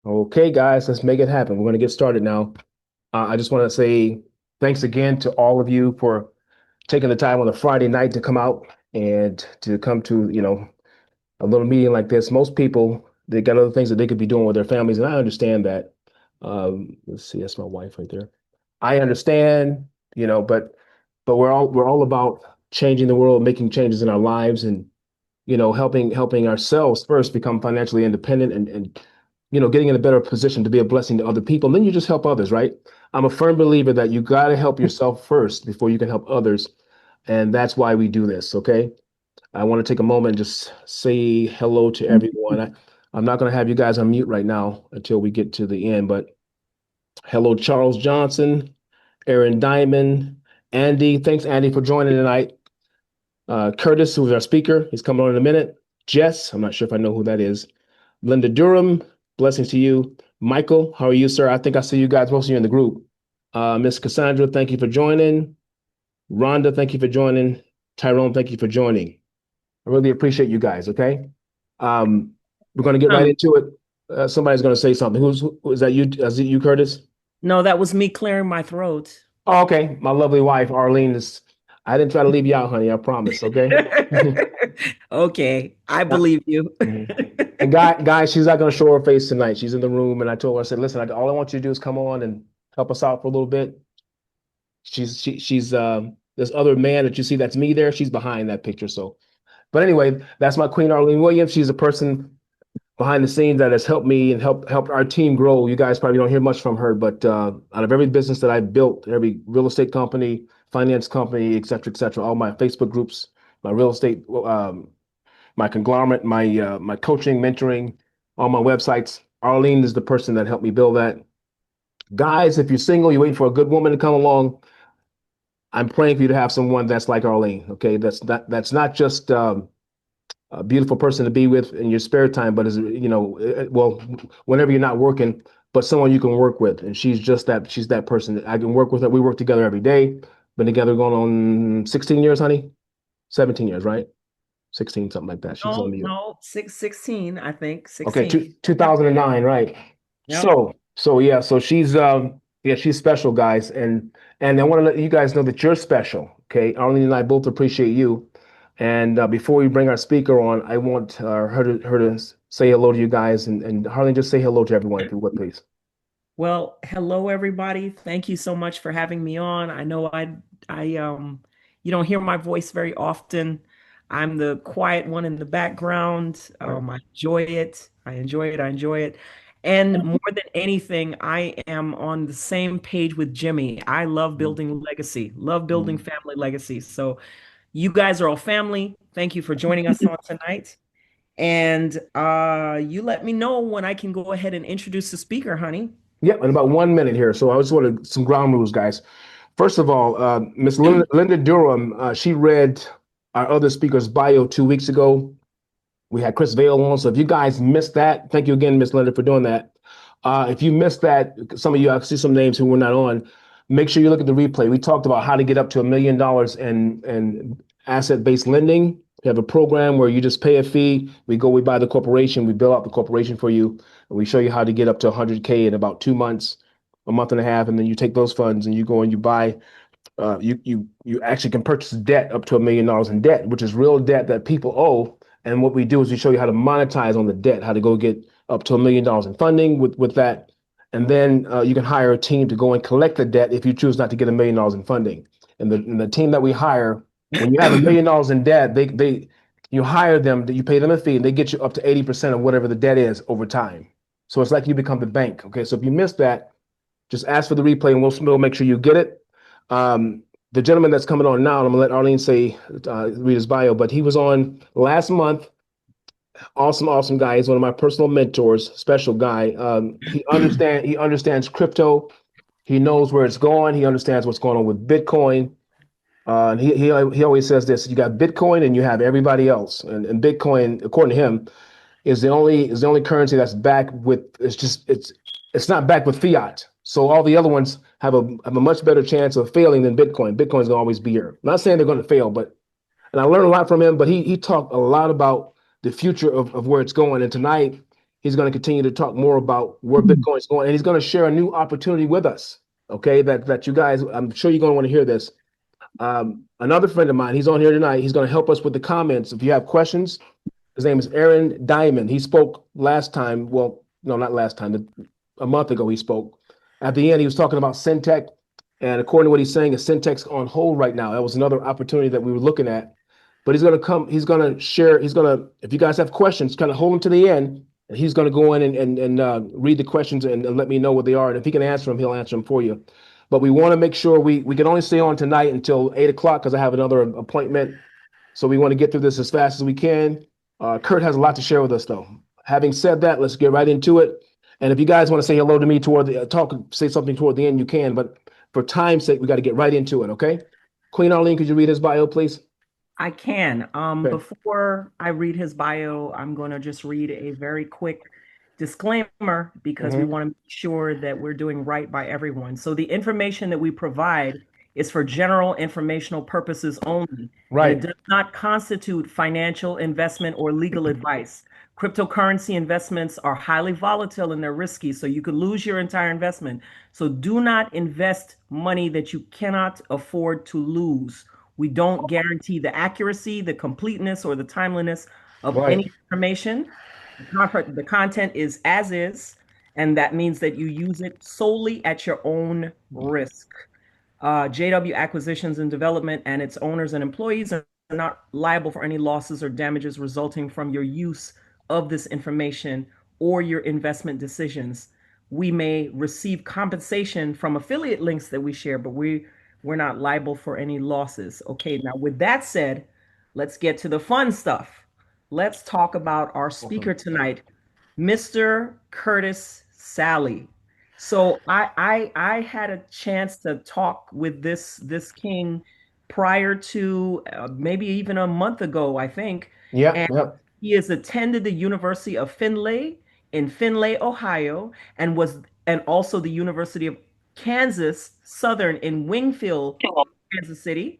Okay, guys, let's make it happen. We're going to get started now. I just want to say thanks again to all of you for taking the time on a Friday night to come out and to come to, a little meeting like this. Most people, they got other things that they could be doing with their families, and I understand that. Let's see, that's my wife right there. I understand, but we're all about changing the world, making changes in our lives, and helping ourselves first become financially independent and getting in a better position to be a blessing to other people. And then you just help others, right? I'm a firm believer that you got to help yourself first before you can help others. And that's why we do this, okay? I want to take a moment and just say hello to everyone. I'm not going to have you guys on mute right now until we get to the end, but hello, Charles Johnson, Aaron Diamond, Andy. Thanks, Andy, for joining tonight. Curtis, who's our speaker, he's coming on in a minute. Jess, I'm not sure if I know who that is. Linda Durham, blessings to you. Michael, how are you, sir? I think I see you guys, most of you in the group. Miss Cassandra, thank you for joining. Rhonda, thank you for joining. Tyrone, thank you for joining. I really appreciate you guys, okay? We're going to get right into it. Somebody's going to say something. Who is that you? Is it you, Curtis? No, that was me clearing my throat. Oh, okay. My lovely wife, Arlene, is. I didn't try to leave you out, honey. I promise, okay? Okay, I Yeah. believe you. Mhm. And guys, she's not going to show her face tonight. She's in the room, and I told her, I said, listen, all I want you to do is come on and help us out for a little bit. She's this other man that you see that's me there. She's behind that picture. So, but anyway, that's my queen, Arlene Williams. She's a person behind the scenes that has helped me and helped our team grow. You guys probably don't hear much from her, but out of every business that I've built, every real estate company, finance company, et cetera, all my Facebook groups, my real estate, my conglomerate, my coaching, mentoring, all my websites. Arlene is the person that helped me build that. Guys, if you're single, you're waiting for a good woman to come along. I'm praying for you to have someone that's like Arlene. Okay, that's not just a beautiful person to be with in your spare time, but well, whenever you're not working, but someone you can work with. And she's just that. She's that person. I can work with her. We work together every day. Been together going on 16 years, honey. 17 years, right? 16, something like that. She's on No, mute. no, 16, I think. Okay, 16. Yep, 2009, right? yep. So yeah, so she's special, guys, and I want to let you guys know that you're special. Okay, Arlene and I both appreciate you. And before we bring our speaker on, I want her to say hello to you guys, and Harleen, just say hello to everyone if you would, please. Well, hello everybody. Thank you so much for having me on. I know I you don't hear my voice very often. I'm the quiet one in the background. Right. I enjoy it. I enjoy it. I enjoy it. And more than anything, I am on the same page with Jimmy. I love Mm, building legacy, love building mm. family legacy. So you guys are all family. Thank you for joining us on tonight. And you let me know when I can go ahead and introduce the speaker, honey. Yep, in about 1 minute here. So I just wanted some ground rules, guys. First of all, Miss Linda Durham, she read our other speaker's bio 2 weeks ago. We had Chris Vail on. So if you guys missed that, thank you again, Miss Linda, for doing that. If you missed that, some of you, I see some names who were not on. Make sure you look at the replay. We talked about how to get up to $1 million in asset-based lending. We have a program where you just pay a fee. We buy the corporation, we bill out the corporation for you, and we show you how to get up to 100K in about 2 months, a month and a half, and then you take those funds and you go and you buy. You actually can purchase debt up to $1 million in debt, which is real debt that people owe. And what we do is we show you how to monetize on the debt, how to go get up to $1 million in funding with that. And then you can hire a team to go and collect the debt if you choose not to get $1 million in funding. And the team that we hire, when you have $1 million in debt, they you hire them, you pay them a fee, and they get you up to 80% of whatever the debt is over time. So it's like you become the bank. Okay, so if you missed that, just ask for the replay, and we'll make sure you get it. The gentleman that's coming on now, I'm gonna let Arlene read his bio, but he was on last month. Awesome guy. He's one of my personal mentors, special guy. He understands crypto. He knows where it's going. He understands what's going on with Bitcoin. And he always says this: you got Bitcoin and you have everybody else. And Bitcoin, according to him, is the only currency that's backed with it's not backed with fiat. So all the other ones have a much better chance of failing than Bitcoin. Bitcoin's gonna always be here. I'm not saying they're gonna fail, but and I learned a lot from him, but he talked a lot about the future of where it's going. And tonight He's going to continue to talk more about where Bitcoin is going, and he's going to share a new opportunity with us. Okay, that you guys, I'm sure you're going to want to hear this. Another friend of mine, he's on here tonight. He's going to help us with the comments. If you have questions, his name is Aaron Diamond. He spoke last time. Well, no, not last time. A month ago, he spoke. At the end, he was talking about Syntech, and according to what he's saying, is Syntech's on hold right now. That was another opportunity that we were looking at. But he's going to come. He's going to share. He's going to. If you guys have questions, kind of hold them to the end. And he's going to go in and read the questions and let me know what they are. And if he can answer them, he'll answer them for you. But we want to make sure we can only stay on tonight until 8 o'clock because I have another appointment. So we want to get through this as fast as we can. Kurt has a lot to share with us, though. Having said that, let's get right into it. And if you guys want to say hello to me toward the say something toward the end, you can. But for time's sake, we got to get right into it, okay? Queen Arlene, could you read his bio, please? I can. Okay. Before I read his bio, I'm going to just read a very quick disclaimer because we want to make sure that we're doing right by everyone. So the information that we provide is for general informational purposes only. Right. And it does not constitute financial investment or legal advice. Cryptocurrency investments are highly volatile and they're risky, so you could lose your entire investment. So do not invest money that you cannot afford to lose. We don't guarantee the accuracy, the completeness, or the timeliness of any information. The content is as is, and that means that you use it solely at your own risk. JW Acquisitions and Development and its owners and employees are not liable for any losses or damages resulting from your use of this information or your investment decisions. We may receive compensation from affiliate links that we share, but we're not liable for any losses. Okay, now with that said, let's get to the fun stuff. Let's talk about our speaker tonight, Mr. Curtis Sally. So I had a chance to talk with this king prior to maybe even a month ago, I think. Yeah. And Yep. he has attended the University of Findlay in Findlay, Ohio, and also the University of Kansas Southern in Wingfield, Kansas City.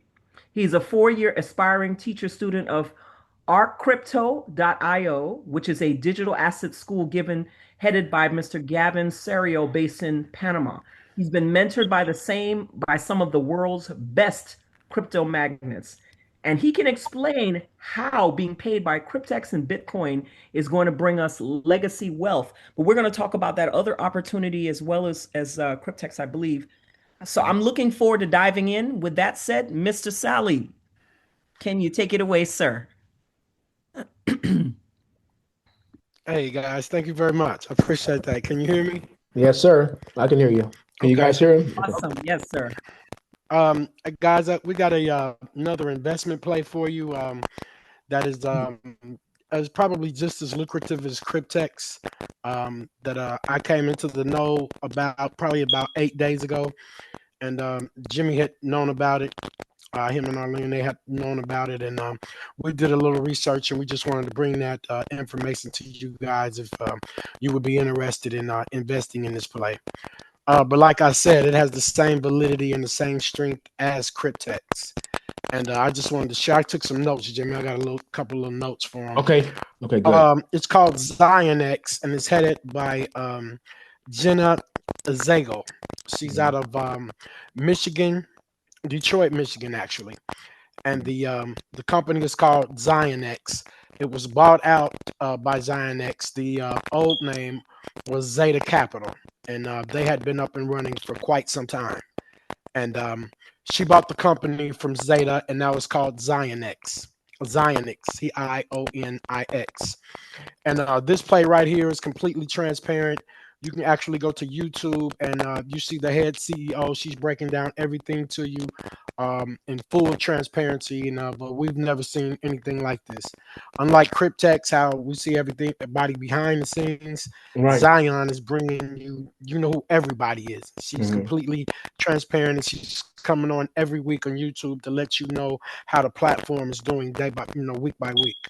He's a 4-year aspiring teacher student of ArcCrypto.io, which is a digital asset school headed by Mr. Gavin Serio based in Panama. He's been mentored by some of the world's best crypto magnates. And he can explain how being paid by Cryptex and Bitcoin is going to bring us legacy wealth. But we're going to talk about that other opportunity as well as Cryptex, I believe. So I'm looking forward to diving in. With that said, Mr. Sally, can you take it away, sir? Hey guys, thank you very much. I appreciate that. Can you hear me? Yes, sir. I can hear you. Can you guys hear him? Awesome. Yes, sir. Guys, we got another investment play for you. That is probably just as lucrative as Cryptex. That I came into the know probably about 8 days ago, and Jimmy had known about it. Him and Arlene, they had known about it, and we did a little research, and we just wanted to bring that information to you guys if you would be interested in investing in this play. But like I said, it has the same validity and the same strength as Cryptex. And I just wanted to share. I took some notes, Jimmy. I got a couple of notes for him. Okay. Okay, good. It's called Zionix, and it's headed by Jenna Zago. She's out of Michigan. Detroit, Michigan, actually, and the company is called Zionix. It was bought out by Zionix. The old name was Zeta Capital, and they had been up and running for quite some time. And she bought the company from Zeta, and now it's called Zionix. Zionix, Zionix. And this play right here is completely transparent. You can actually go to YouTube and you see the head CEO. She's breaking down everything to you in full transparency. But we've never seen anything like this. Unlike Cryptex, how we see everybody behind the scenes, Right. Zion is bringing you know who everybody is. She's completely transparent, and she's coming on every week on YouTube to let you know how the platform is doing week by week.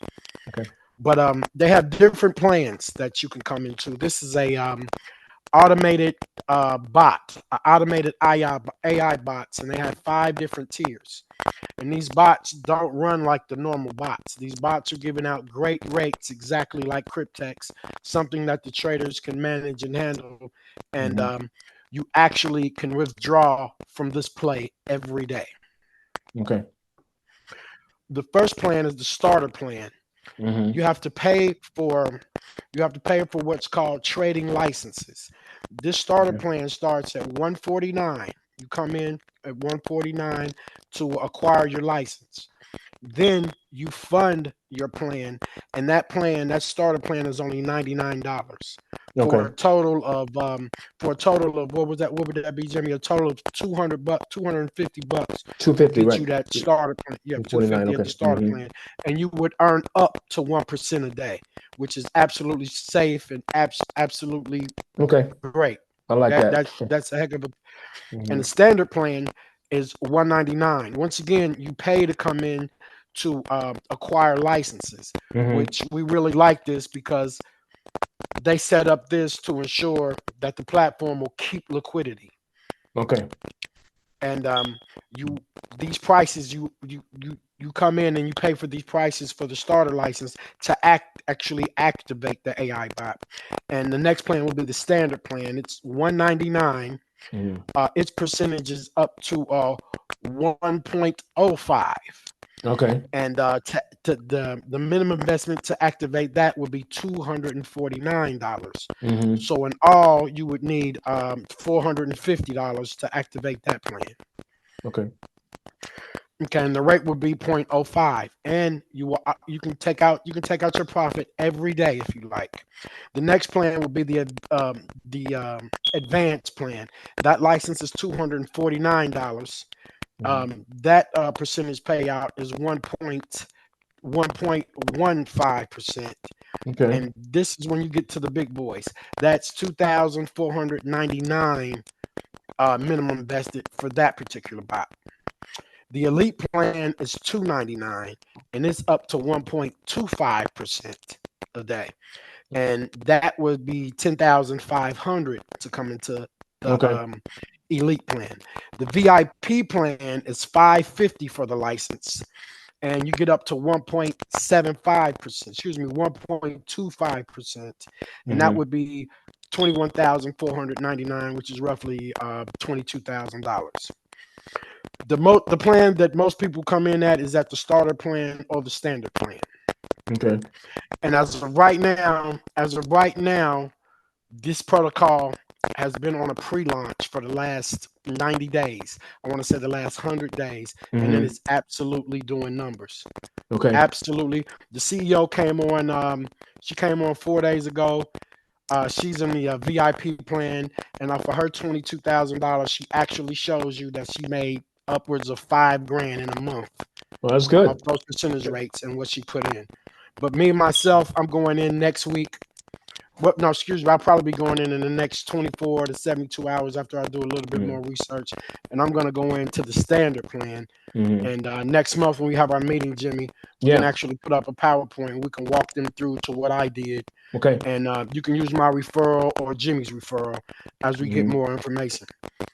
Okay. But they have different plans that you can come into. This is a automated bot, automated AI bots, and they have 5 different tiers. And these bots don't run like the normal bots. These bots are giving out great rates, exactly like Cryptex, something that the traders can manage and handle. And you actually can withdraw from this play every day. Okay. The first plan is the starter plan. You have to pay for what's called trading licenses. This starter plan starts at $149. You come in at $149 to acquire your license. Then you fund your plan, and that starter plan is only $99 for a total of what was that? What would that be, Jimmy? A total of $200, $250. 250, get right? you that starter plan. Yeah, 249, 250 at the starter plan, and you would earn up to 1% a day, which is absolutely safe and absolutely great. I like that. That's a heck of a. And the standard plan is $199. Once again, you pay to come in to acquire licenses, which we really like this because they set up this to ensure that the platform will keep liquidity. Okay. And these prices, you come in and you pay for these prices for the starter license to actually activate the AI bot. And the next plan will be the standard plan. It's $199. Its percentage is up to 1.05. Okay. And the minimum investment to activate that would be $249. So in all, you would need $450 to activate that plan. Okay. Okay, and the rate would be 0.05, and you can take out your profit every day if you like. The next plan will be the advanced plan. That license is $249. That percentage payout is 1.15%. Okay. And this is when you get to the big boys. That's $2,499 minimum invested for that particular bot. The elite plan is $299, and it's up to 1.25% a day, and that would be 10,500 to come into the elite plan. The VIP plan is $550 for the license, and you get up to 1.75%. Excuse me, 1.25%, and that would be 21,499, which is roughly $22,000. The plan that most people come in at is at the starter plan or the standard plan. Okay. And as of right now, this protocol has been on a pre-launch for the last 90 days. I want to say the last 100 days, and then it's absolutely doing numbers. Okay. Absolutely. The CEO came on. She came on 4 days ago. She's in the VIP plan, and for her $22,000, she actually shows you that she made upwards of $5,000 in a month. Well, that's good. Of those percentage rates and what she put in. But me myself, I'm going in next week. No, excuse me. I'll probably be going in the next 24 to 72 hours after I do a little bit more research, and I'm going to go into the standard plan. And next month when we have our meeting, Jimmy, we can actually put up a PowerPoint and we can walk them through to what I did. Okay. And you can use my referral or Jimmy's referral as we get more information.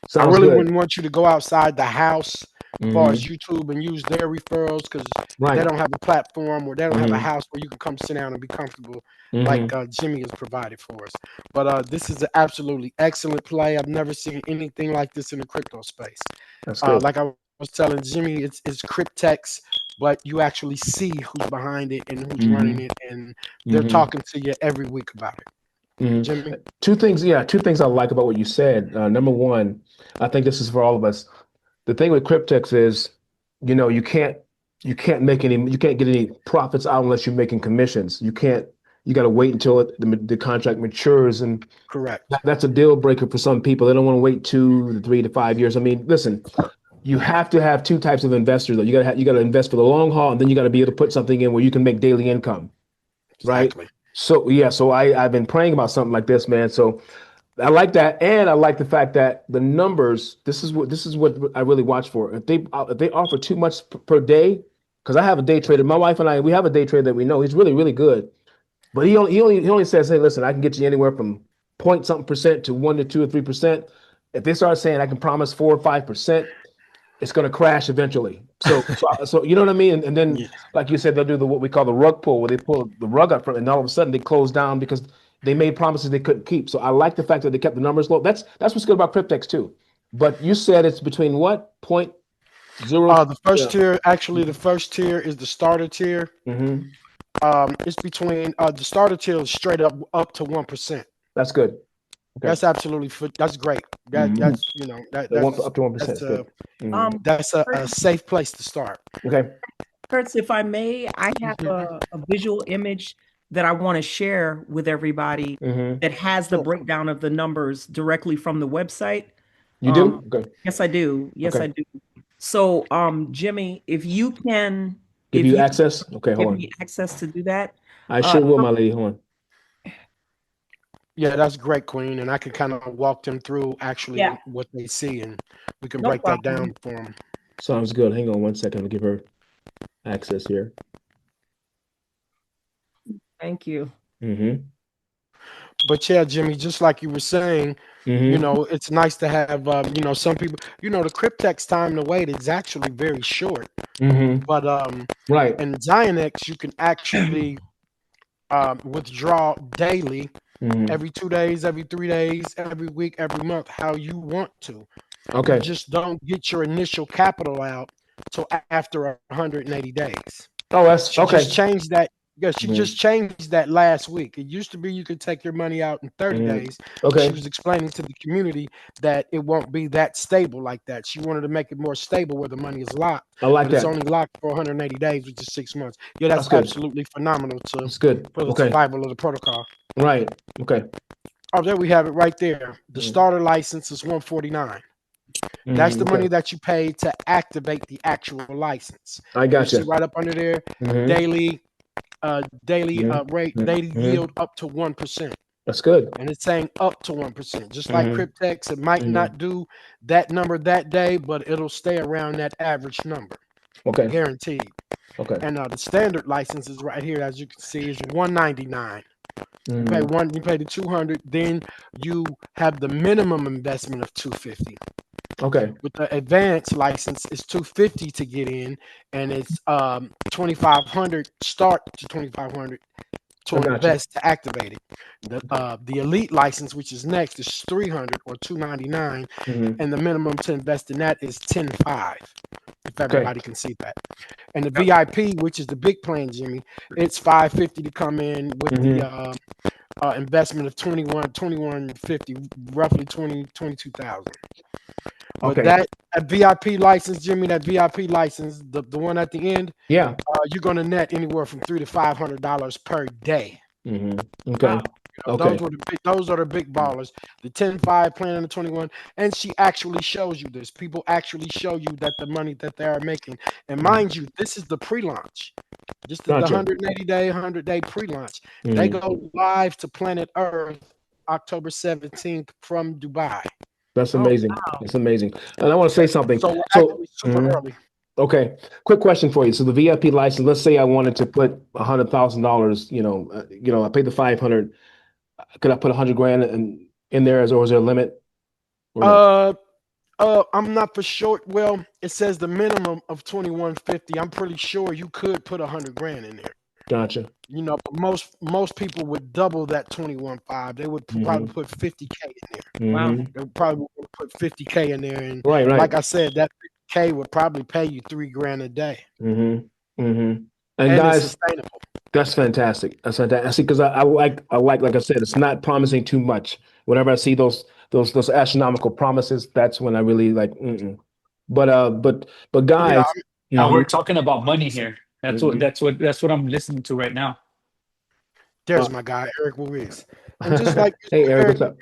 Sounds I really good. wouldn't want you to go outside the house as far as YouTube and use their referrals because they don't have a platform or they don't have a house where you can come sit down and be comfortable like Jimmy has provided for us. But this is an absolutely excellent play. I've never seen anything like this in the crypto space. That's good. Like I was telling Jimmy, it's Cryptex, but you actually see who's behind it and who's running it, and they're talking to you every week about it. Jimmy? Two things I like about what you said. Number one, I think this is for all of us. The thing with Cryptex is, you can't get any profits out unless you're making commissions. You got to wait until the contract matures, and Correct. That's a deal breaker for some people. They don't want to wait 2 to 3 to 5 years. I mean, listen, you have to have two types of investors. Though you got to invest for the long haul, and then you got to be able to put something in where you can make daily income, Exactly. right? So yeah, I've been praying about something like this, man. So I like that, and I like the fact that the numbers. This is what I really watch for. If they offer too much per day, because I have a day trader. My wife and we have a day trader that we know. He's really really good, but he only says, hey, listen, I can get you anywhere from point something percent to 1 to 2 or 3%. If they start saying I can promise 4 or 5%, it's going to crash eventually. So you know what I mean? And then, Yeah. like you said, they'll do what we call the rug pull, where they pull the rug up from, and all of a sudden they close down because they made promises they couldn't keep. So I like the fact that they kept the numbers low. That's what's good about Cryptex too. But you said it's between what point zero? The first Yeah. tier, actually, the first tier is the starter tier. Mm-hmm. It's between the starter tier is straight up to 1%. That's good. Okay. That's absolutely that's great. Mhm. That's you know that The that's up to 1% that's is good. Mhm. that's a safe place to start. Okay. Curts, if I may, I have a visual image that I want to share with everybody Mm-hmm. that has the Sure. breakdown of the numbers directly from the website. You do? Okay. Yes, I do. Yes, Okay. I do. So, Jimmy, Give if you you access? Okay, hold give on. me access to do that, I uh, sure will, my lady. Hold on. Yeah, that's great, Queen, and I can kind of walk them through actually yeah, what they see, and we can no break that problem. down for them. Sounds good. Hang on one second. I'll give her access here. Thank you. Mm-hmm. But yeah, Jimmy, just like you were saying, Mm-hmm. it's nice to have some people. The Cryptex time to wait is actually very short, Mm-hmm. but Right. in Zionix you can actually withdraw daily, Mm-hmm. every 2 days, every 3 days, every week, every month, how you want to. You Okay. just don't get your initial capital out till after 180 days. Oh, that's She just okay. changed that. Yeah, she Mm-hmm. just changed that last week. It used to be you could take your money out in 30 Mm-hmm. days, but she Okay. was explaining to the community that it won't be that stable like that. She wanted to make it more stable where the money is locked, I like but it's that. only locked for 180 days, which is 6 months. Yeah, that's That's good. absolutely phenomenal That's good. for the Okay. survival of the protocol. Right. Okay. Oh, there we have it right there. The Mm-hmm. starter license is 149. That's the money Okay. that you pay to activate the actual license. I You see gotcha. right up under there, Mm-hmm. daily rate, Mm-hmm. daily Mm-hmm. yield up to 1%. That's good. And it's saying up to 1%. Just like Mm-hmm. Cryptex, it might Mm-hmm. not do that number that day, but it'll stay around that average number, Okay. guaranteed. Okay. And the standard license is right here, as you can see, is 199. You pay Mm-hmm. you pay the 200, then you have the minimum investment of 250. Okay. With the advanced license, it's 250 to get in, and it's 2500 start to 2500 to I gotcha. invest to activate it. The elite license, which is next, is 300 or 299, Mm-hmm. and the minimum to invest in that is 10.5. If Okay. everybody can see that. And the VIP, which is the big plan, Jimmy, it's 550 to come in with Mm-hmm. the investment of 2150, roughly 22,000. But Okay. that VIP license, Jimmy, that VIP license, the one at the end, Yeah. you're gonna net anywhere from $300 to $500 per day. Mm-hmm. Okay. Wow. Okay. Those are the big ballers. The 10-5 plan and the 21. And she actually shows you this. People actually show you that the money that they are making. And mind you, this is the pre-launch. Just the Gotcha. 180-day, 100-day pre-launch. They Mm-hmm. go live to planet Earth October 17th from Dubai. That's Oh, amazing. wow. That's amazing. And I want to say something. So we're So, actually super mhm. early. Okay, quick question for you. So the VIP license, let's say I wanted to put $100,000, I paid the 500. Could I put 100 grand in there or is there a limit or no? I'm not for sure. Well, it says the minimum of 2150. I'm pretty sure you could put 100 grand in there. Gotcha. But most people would double that 21.5. They would probably Mm-hmm. put 50K in there. Wow. Mm-hmm. They would probably put 50K in there, and Right, right. like I said, that 50K would probably pay you $3 grand a day, Mm-hmm. Mm-hmm. And and it's guys, sustainable. that's fantastic. That's fantastic because like I said, it's not promising too much. Whenever I see those astronomical promises, that's when I really like. Mm-mm. But Yeah, guys, Now hmm we're talking about money here. hmm That's what I'm listening to right now. there's my guy Eric Ruiz, and just like hey Eric, Eric what's up?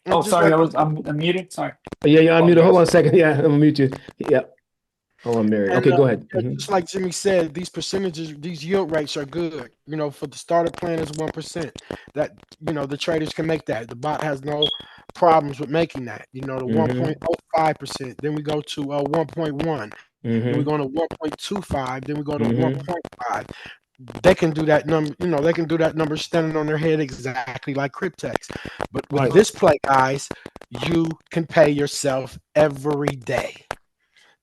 and Oh, just sorry, like I'm muted. Sorry. Yeah, you're unmuted. Hold on a Apologize. second. Yeah, I'm gonna mute you. Yeah. Hold on, Mary. And Okay, go ahead. just like Jimmy said, these percentages, these yield rates are good. For the starter plan is 1%. That the traders can make that. The bot has no problems with making that. The Mm-hmm. 1.05%. Then we go to 1.1. Then we Mm-hmm. go to 1.25. Then we go to Mm-hmm. 1.5. They can do that number. They can do that number standing on their head exactly like Cryptex. But with Right. this play, guys, you can pay yourself every day.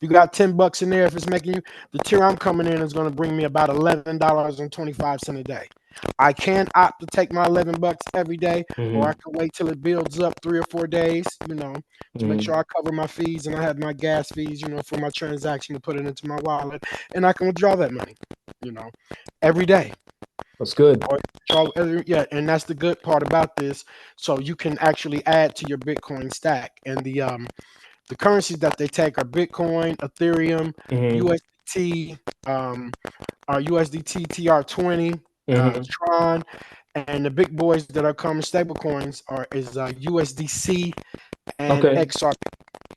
You got $10 in there. If it's making you, the tier I'm coming in is going to bring me about $11.25 a day. I can opt to take my $11 every day, or I can wait till it builds up 3 or 4 days, to make sure I cover my fees and I have my gas fees, for my transaction to put it into my wallet, and I can withdraw that money, every day. That's good. Yeah, and that's the good part about this. So you can actually add to your Bitcoin stack, and the currencies that they take are Bitcoin, Ethereum, USDT, USDT TR20, Tron, and the big boys that are coming stable coins is USDC and XRP.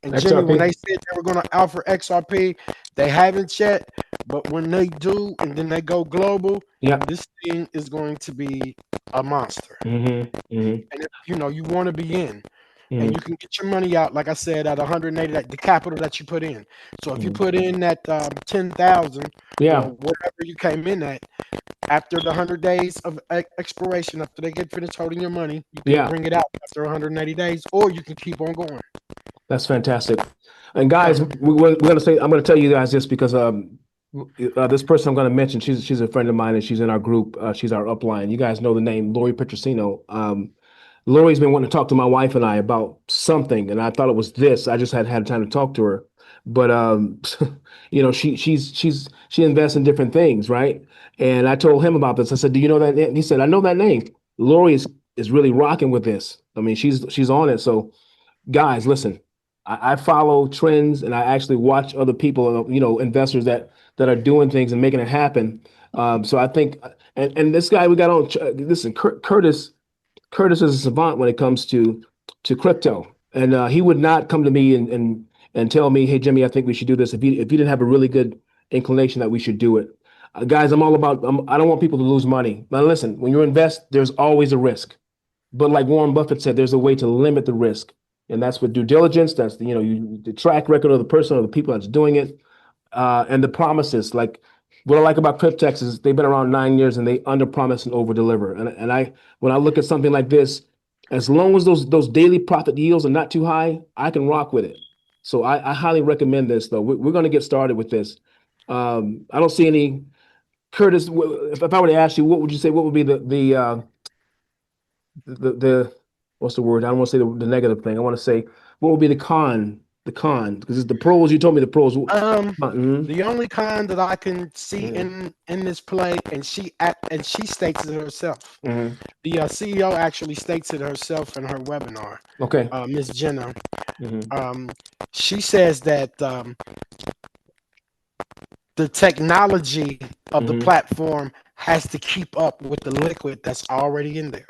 And Jimmy, when they said they were going to offer XRP, they haven't yet, but when they do, and then they go global, this thing is going to be a monster. And if, you want to be in, and you can get your money out, like I said, at 180, the capital that you put in. So if you put in that 10,000, whatever you came in at, after the 100 days of expiration, after they get finished holding your money, you can bring it out after 180 days, or you can keep on going. That's fantastic. And guys, we're going to say, I'm going to tell you guys this because this person I'm going to mention, she's a friend of mine and she's in our group. She's our upline. You guys know the name Lori Petrosino. Lori's been wanting to talk to my wife and I about something, and I thought it was this. I just hadn't had time to talk to her, but she invests in different things, right? And I told him about this. I said, "Do you know that name?" And he said, "I know that name." Lori is really rocking with this. I mean, she's on it. So, guys, listen. I follow trends, and I actually watch other people, investors that are doing things and making it happen. So I think, and this guy we got on. Listen, Curtis is a savant when it comes to crypto, and he would not come to me and tell me, "Hey, Jimmy, I think we should do this," if he didn't have a really good inclination that we should do it. Guys, I'm all about. I don't want people to lose money. But listen, when you invest, there's always a risk. But like Warren Buffett said, there's a way to limit the risk, and that's with due diligence. That's the track record of the person or the people that's doing it, and the promises. Like what I like about Cryptex is they've been around 9 years and they underpromise and overdeliver. And when I look at something like this, as long as those daily profit yields are not too high, I can rock with it. So I highly recommend this, though. We're going to get started with this. I don't see any. Curtis, if I were to ask you, what would you say? What would be the what's the word? I don't want to say the negative thing. I want to say what would be the con? The con, because it's the pros. You told me the pros. The only con that I can see in this play, and she states it herself. The CEO actually states it herself in her webinar. Okay. Miss Jenna. She says that the technology of the platform has to keep up with the liquid that's already in there.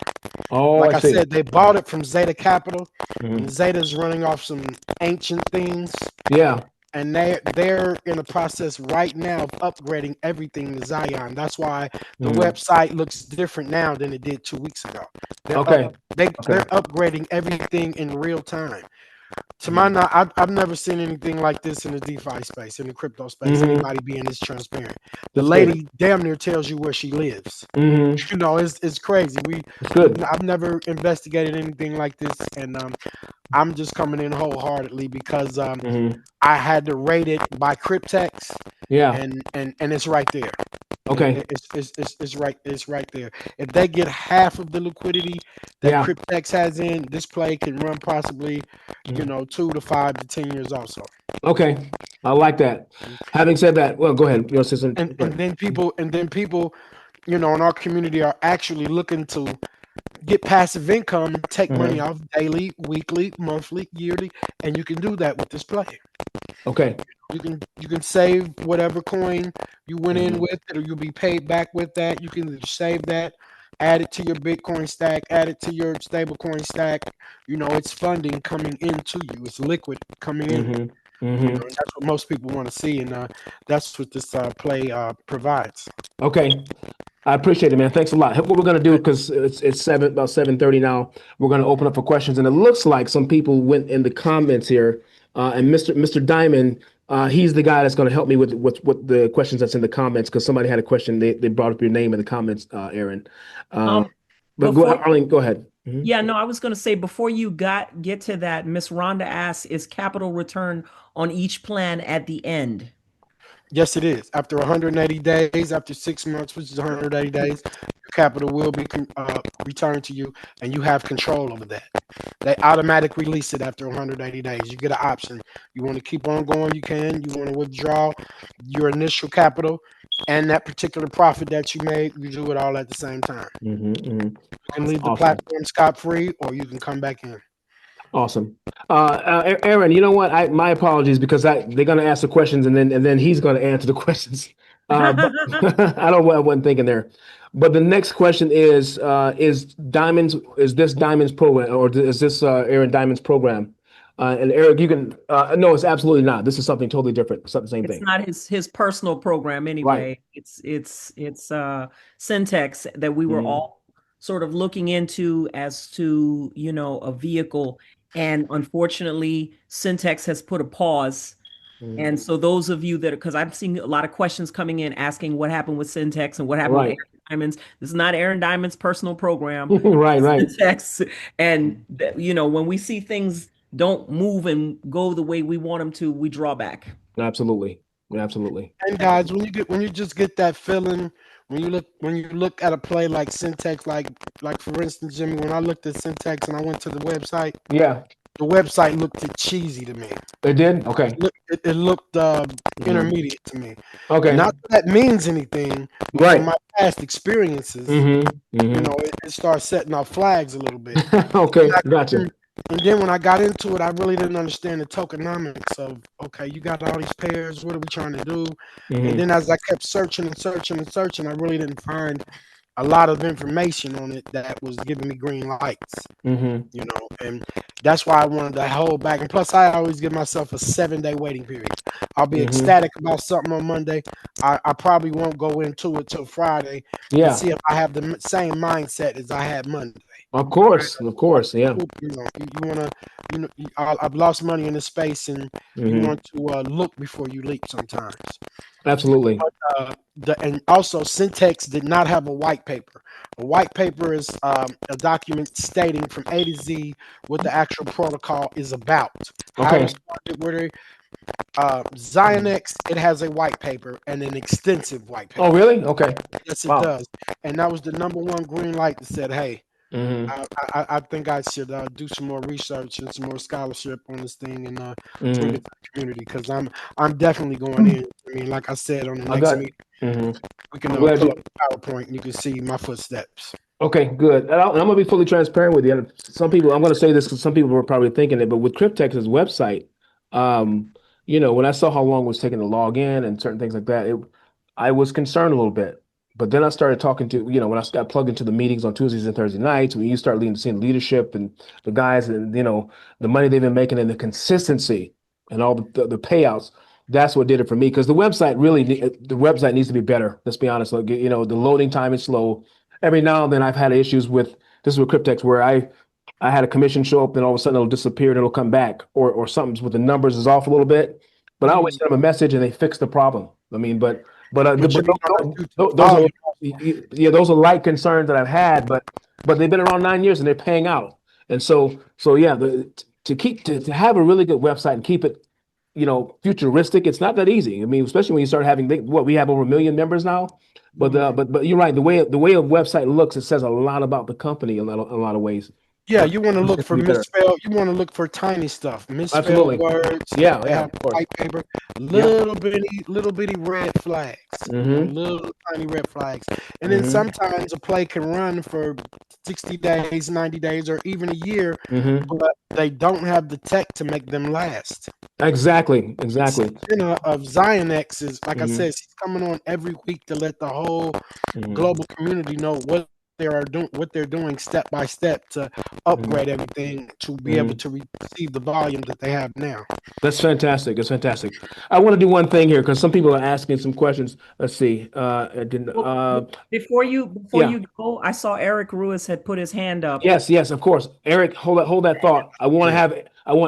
Oh, like I I see. said, they bought it from Zeta Capital, and Zeta's running off some ancient things. Yeah. And they're in the process right now of upgrading everything to Zion. That's why the website looks different now than it did 2 weeks ago. They're upgrading everything in real time. To my knowledge, I've never seen anything like this in the DeFi space, in the crypto space. Anybody being this transparent. The lady damn near tells you where she lives. It's crazy. I've never investigated anything like this, and I'm just coming in wholeheartedly because I had to rate it by Cryptex. Yeah. And it's right there. Okay. It's right there. If they get half of the liquidity that Cryptex has in, this play can run possibly, 2 to 5 to 10 years also. Okay. I like that. Having said that, well, go ahead. And then people, in our community are actually looking to get passive income, take money off daily, weekly, monthly, yearly, and you can do that with this play. Okay. You can save whatever coin you went in with, or you'll be paid back with that. You can save that, add it to your Bitcoin stack, add it to your stablecoin stack. It's funding coming into you. It's liquid coming in. That's what most people want to see, and that's what this play provides. Okay. I appreciate it, man. Thanks a lot. What we're going to do, because it's about 7:30 now, we're going to open up for questions. And it looks like some people went in the comments here. And Mr. Diamond, he's the guy that's going to help me with the questions that's in the comments, because somebody had a question. They brought up your name in the comments, Aaron. But Arlene, go ahead. Mhm. Yeah, no, I was going to say before you get to that, Miss Rhonda asks, is capital return on each plan at the end? Yes, it is. After 180 days, after 6 months, which is 180 days, your capital will be returned to you, and you have control over that. They automatic release it after 180 days. You get an option. You want to keep on going, you can. You want to withdraw your initial capital and that particular profit that you made, you do it all at the same time. You can leave the Awesome. platform scot-free, or you can come back in. Awesome. Aaron, you know what? My apologies because they're going to ask the questions and then he's going to answer the questions. But I don't know what I wasn't thinking there. But the next question is Diamonds, is this Diamonds program or is this Aaron Diamond's program? And Eric, you can, no, it's absolutely not. This is something totally different. It's not the same It's thing. not his personal program Right. anyway. It's Syntex that we were Mhm. all sort of looking into as to, a vehicle. And unfortunately, Syntex has put a pause. Mhm. And so those of you that, because I'm seeing a lot of questions coming in asking what happened with Syntex and what happened with Right. Aaron Diamonds. This is not Aaron Diamond's personal program. Right, right. Syntex. And, when we see things don't move and go the way we want them to, we draw back. Absolutely. Absolutely. And guys, when you just get that feeling, when you look at a play like Syntax, like for instance, Jimmy, when I looked at Syntax and I went to the Yeah, website looked cheesy to me. it did. Okay. It looked Mhm. intermediate to me. Okay. Not that means anything, but from Right. my past experiences, it starts setting off flags a little bit. Okay. Gotcha. And then when I got into it, I really didn't understand the tokenomics of, okay, you got all these pairs. What are we trying to do? And then as I kept searching and searching and searching, I really didn't find a lot of information on it that was giving me green lights, and that's why I wanted to hold back. And plus, I always give myself a 7-day waiting period. I'll be ecstatic about something on Monday. I probably won't go into it till Friday and Yeah. see if I have the same mindset as I had Monday. Of course. Of course. Yeah. You want to, I've lost money in this space, and you want to look before you leap sometimes. Absolutely. And also, Syntax did not have a white paper. A white paper is a document stating from A to Z what the actual protocol is about. How Okay. it started, where Zionix, it has a white paper and an extensive white paper. Oh, really? Okay. Yes, it Wow. does. And that was the number one green light that said, hey, I think I should do some more research and some more scholarship on this thing and bring it to the community, because I'm definitely going in. I mean, like I said, on the I next got. meeting, we can I'm pull glad up you. the PowerPoint and you can see my footsteps. Okay, good. And I'm gonna be fully transparent with you. And some people, I'm gonna say this because some people were probably thinking it, but with Cryptex's website, when I saw how long it was taking to log in and certain things like that, I was concerned a little bit. But then I started talking to, when I got plugged into the meetings on Tuesdays and Thursday nights, when you start seeing leadership and the guys and the money they've been making and the consistency and all the payouts, that's what did it for me. Because the website needs to be better. Let's be honest. Like, the loading time is slow. Every now and then I've had issues with this is with Cryptex where I had a commission show up and all of a sudden it'll disappear and it'll come back or something's with the numbers is off a little bit. But I always send them a message and they fix the problem. I mean, but Jimmy, those are those are light concerns that I've had, but they've been around 9 years and they're paying out. And so yeah, to have a really good website and keep it futuristic, it's not that easy. I mean, especially when you start having we have over 1 million members now. But you're right. The way a website looks, it says a lot about the company a lot of ways. Yeah, you want to look It can for be better. misspelled. You want to look for tiny stuff, misspelled Absolutely. words. Yeah, They yeah, have of course. white paper, Yeah. little bitty red flags, little tiny red flags. And then Mhm. sometimes a play can run for 60 days, 90 days, or even a year, Mhm. but they don't have the tech to make them last. Exactly. Of Zionix is, like I Mhm. said, she's coming on every week to let the whole Mhm. global community know what they're doing step by step to upgrade everything to be able to receive the volume that they have now. That's fantastic. That's fantastic. I want to do one thing here because some people are asking some questions. Let's see. I didn't. Well, before Yeah. you go, I saw Eric Ruiz had put his hand up. Yes, of course. Eric, hold that thought. I want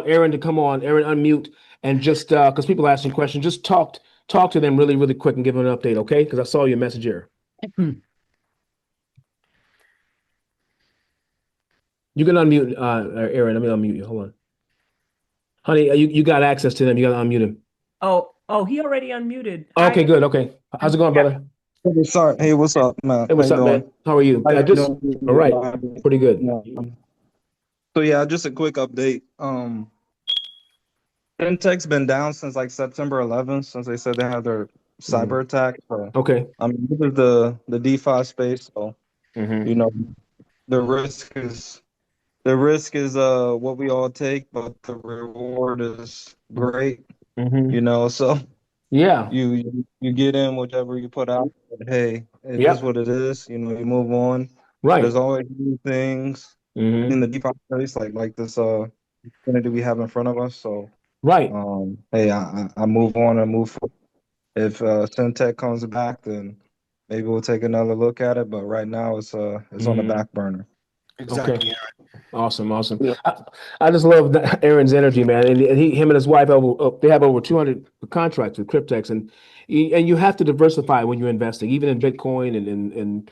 Aaron to come on. Aaron, unmute and just because people are asking questions, just talk to them really, really quick and give them an update, okay? Because I saw your message here. You can unmute Aaron. Let me unmute you. Hold on. Honey, you got access to them. You got to unmute him. Oh, he already unmuted. Okay, Hi. good. Okay. How's it going, Yeah. brother? Hey, sorry. Hey, what's up, man? Hey, How what's you up, doing? man? How are you? How I you just all right. doing? Pretty good. So yeah, just a quick update. Fintech's been down since like September 11th, since they said they had their Mhm. cyber attack. So Okay. I mean, this is the DeFi space. So Hmm. you know, the risk is what we all take, but the reward is great. Hmm. So Yeah. you get in whichever you put out. But hey, it is Yep. what it is. You move on. Right. There's always new things in Hmm. the DeFi space, like this opportunity we have in front of us. So Right. hey, I move on and move forward. If Syntech comes back, then maybe we'll take another look at it. But right now, it's on the Hmm. back burner. Okay. Exactly. Awesome. Awesome. Yeah. I just love Aaron's energy, man. And him and his wife, they have over 200 contracts with Cryptex, and you have to diversify when you're investing, even in Bitcoin and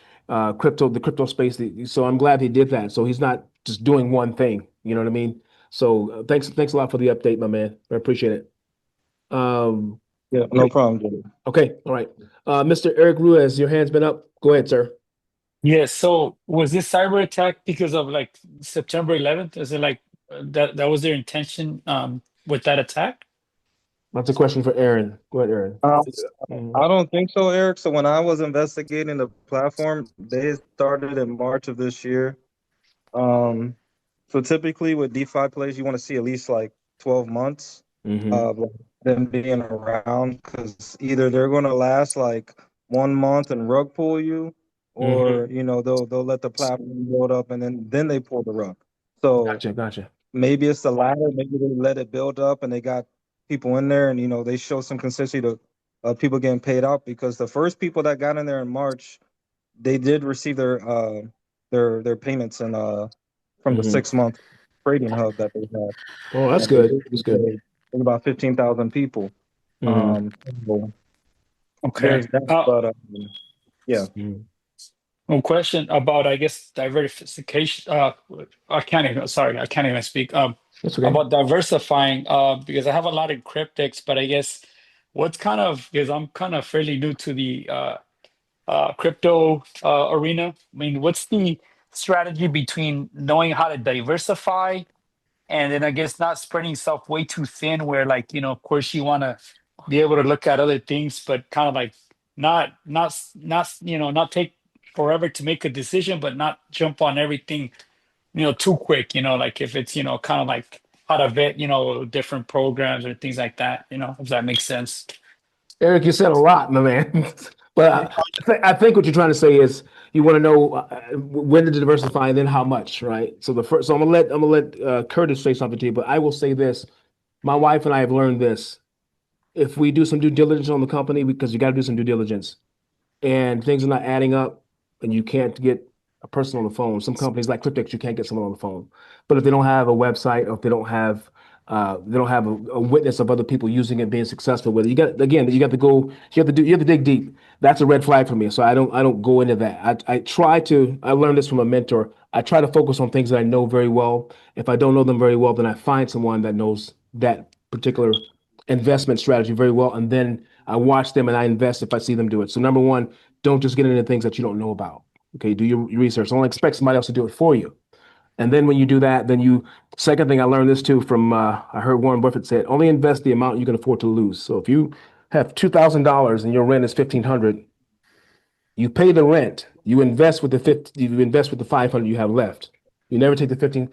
crypto, the crypto space. So I'm glad he did that. So he's not just doing one thing. You know what I mean? So thanks a lot for the update, my man. I appreciate it. Um, Yeah, no okay, problem, Jay. okay, all right. Mr. Eric Ruiz, your hand's been up. Go ahead, sir. Yeah, so was this cyber attack because of like September 11th? Is it like that was their intention with that attack? That's a question for Aaron. Go ahead, Aaron. Um, Mhm. I don't think so, Eric. So when I was investigating the platform, they started in March of this year. Um, so typically with DeFi plays, you want to see at least like 12 months Mhm. of them being around because either they're going to last like 1 month and rug pull you, or Mhm. they'll let the platform build up and then they pull the rug. So Gotcha. Gotcha. maybe it's the latter. Maybe they let it build up and they got people in there, and they show some consistency to people getting paid out because the first people that got in there in March, they did receive their payments and from the Mhm. 6 month trading hub that they had, Oh, that's and they good. did That's get good. paid. It was about 15,000 people. Mhm. So Okay. there's that, but yeah. Mhm. One question about, I guess, diversification. I can't even speak. That's okay. About diversifying, because I have a lot in cryptics, but I guess what's kind of, because I'm kind of fairly new to the crypto arena. I mean, what's the strategy between knowing how to diversify and then I guess not spreading yourself way too thin where like, of course you want to be able to look at other things, but kind of like not take forever to make a decision, but not jump on everything, too quick, like if it's, kind of like how to vet, different programs or things like that, if that makes sense. Eric, you said a lot, my man. But I think what you're trying to say is you want to know when to diversify and then how much, right? So the first, so I'm gonna let Curtis say something to you, but I will say this: my wife and I have learned this. If we do some due diligence on the company, because you got to do some due diligence, and things are not adding up, and you can't get a person on the phone. Some companies like Cryptex, you can't get someone on the phone. But if they don't have a website, or if they don't have a witness of other people using it being successful with it, you got to go, you have to dig deep. That's a red flag for me. So I don't go into that. I learned this from a mentor. I try to focus on things that I know very well. If I don't know them very well, then I find someone that knows that particular investment strategy very well, and then I watch them and I invest if I see them do it. So number one, don't just get into things that you don't know about. Okay, do your research. Don't expect somebody else to do it for you. And then when you do that, second thing I learned this too from, I heard Warren Buffett said, only invest the amount you can afford to lose. So if you have $2,000 and your rent is 1,500, you pay the rent. You invest with the 500 you have left. You never take the 15,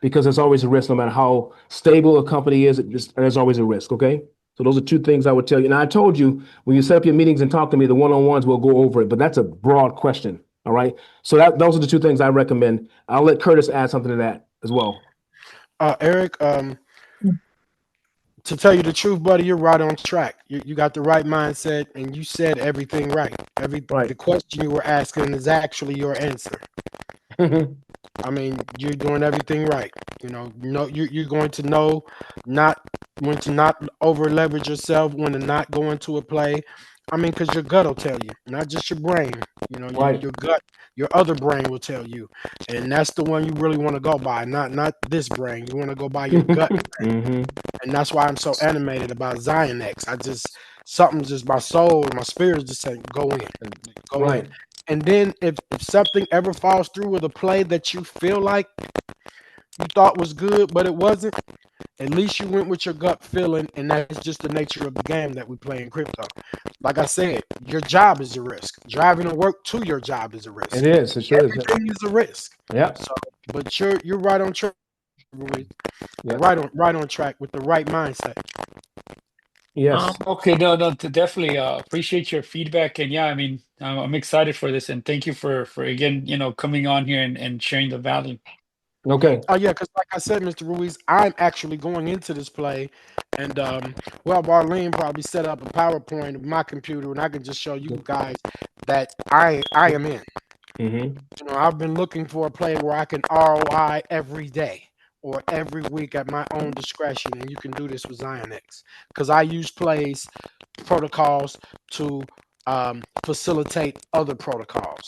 because there's always a risk no matter how stable a company is, there's always a risk, okay? So those are two things I would tell you. Now I told you when you set up your meetings and talk to me, the one-on-ones will go over it, but that's a broad question. All right. So those are the two things I recommend. I'll let Curtis add something to that as well. Eric, to tell you the truth, buddy, you're right on track. You got the right mindset, and you said everything right. Right. The question you were asking is actually your answer. I mean, you're doing everything right. You're going to know not when to not over leverage yourself, when to not go into a play. I mean, because your gut will tell you, not just your brain. You know, Right. your gut, your other brain will tell you, and that's the one you really want to go by, not this brain. You want to go by your gut, Hmm. and that's why I'm so animated about Zionix. Something just my soul, my spirit is just saying, go in, go in. Right. And then if something ever falls through with a play that you feel like you thought was good, but it wasn't, at least you went with your gut feeling, and that's just the nature of the game that we play in crypto. Like I said, your job is a risk. Driving to work to your job is a risk. It is. It sure is. Everything is a risk. Yeah. So, but you're right on track. Yeah. Right on track with the right mindset. Yes. Okay, no, definitely appreciate your feedback, and yeah, I mean, I'm excited for this, and thank you for again, coming on here and sharing the value. Okay. Oh yeah, because like I said, Mr. Ruiz, I'm actually going into this play, and well, Marlene probably set up a PowerPoint of my computer, and I can just show you guys that I am in. Hmm. You know, I've been looking for a play where I can ROI every day or every week at my own discretion, and you can do this with Zionix because I use plays protocols to facilitate other protocols.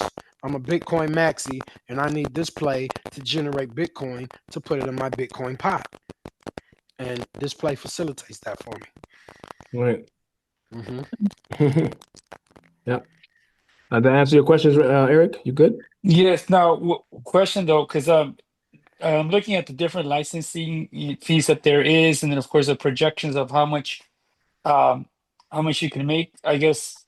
I'm a Bitcoin maxi, and I need this play to generate Bitcoin to put it in my Bitcoin pot, and this play facilitates that for me. Right. Mm-hmm. Yeah. Did that answer your questions, Eric? You good? Yes. Now, question though, because I'm looking at the different licensing fees that there is, and then of course the projections of um, how much you can make. I guess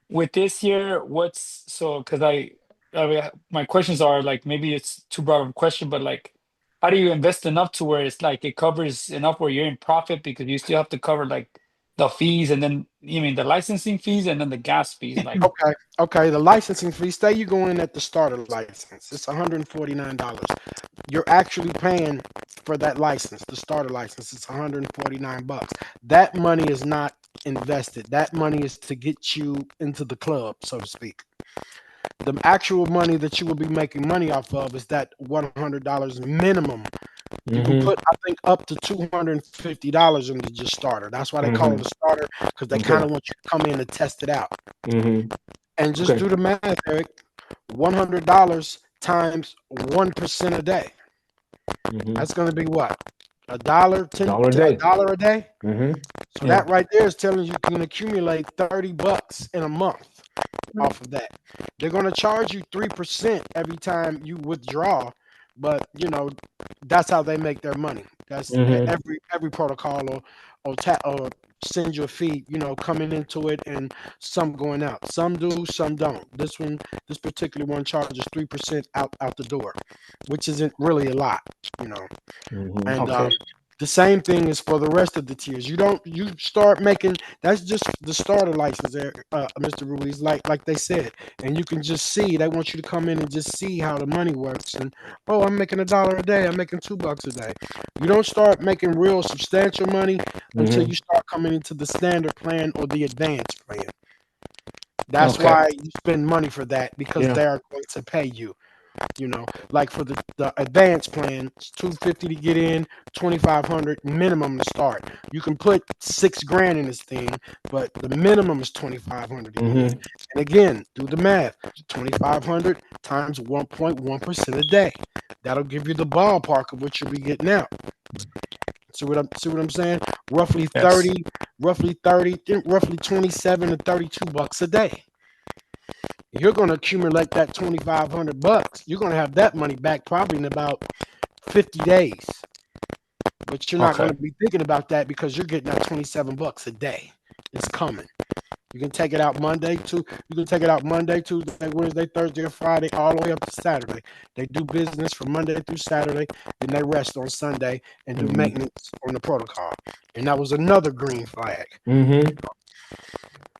with this year, what's so? Because I mean, my questions are like maybe it's too broad of a question, but like, how do you invest enough to where it's like it covers enough where you're in profit because you still have to cover like the fees and then you mean the licensing fees and then the gas fees, like. Okay. The licensing fee. Say you go in at the starter license. It's $149. You're actually paying for that license, the starter license. It's 149 bucks. That money is not invested. That money is to get you into the club, so to speak. The actual money that you will be making money off of is that $100 minimum. You can Hmm. put, I think, up to $250 into your starter. That's why they call it a starter, because they kind of want you to come in and test it out. Hmm. And just Okay. do the math, Eric. $100 times 1% a day. Hmm. That's going to be what? A dollar, $1 a day. $1 a day. Hmm. So Yeah. that right there is telling you can accumulate 30 bucks in a month off of that. They're going to charge you 3% every time you withdraw, but that's how they make their money. That's Hmm. every protocol or send you a fee, coming into it and some going out. Some do, some don't. This particular one charges 3% out the door, which isn't really a lot, you know. And Okay. the same thing is for the rest of the tiers. You start making, that's just the starter license there, Mr. Ruiz, like they said. And you can just see, they want you to come in and just see how the money works. And oh, I'm making $1 a day, I'm making $2 a day. You don't start making real substantial money until Hmm. you start coming into the standard plan or the advanced plan. That's Okay. why you spend money for that, because Yeah. they are going to pay you. Like for the advanced plan, it's $250 to get in, $2,500 minimum to start. You can put $6,000 in this thing, but the minimum is $2,500 to get in. Hmm. And again, do the math: 2,500 times 1.1% a day. That'll give you the ballpark of what you'll be getting out. See what I'm saying? Roughly Yes. 30, roughly 27 to 32 bucks a day. You're going to accumulate that 2,500 bucks. You're going to have that money back probably in about 50 days. But you're not going Okay. to be thinking about that because you're getting that 27 bucks a day. It's coming. You can take it out Monday, Tuesday, Wednesday, Thursday, or Friday, all the way up to Saturday. They do business from Monday through Saturday, then they rest on Sunday and do Hmm. maintenance on the protocol. And that was another green flag. Hmm.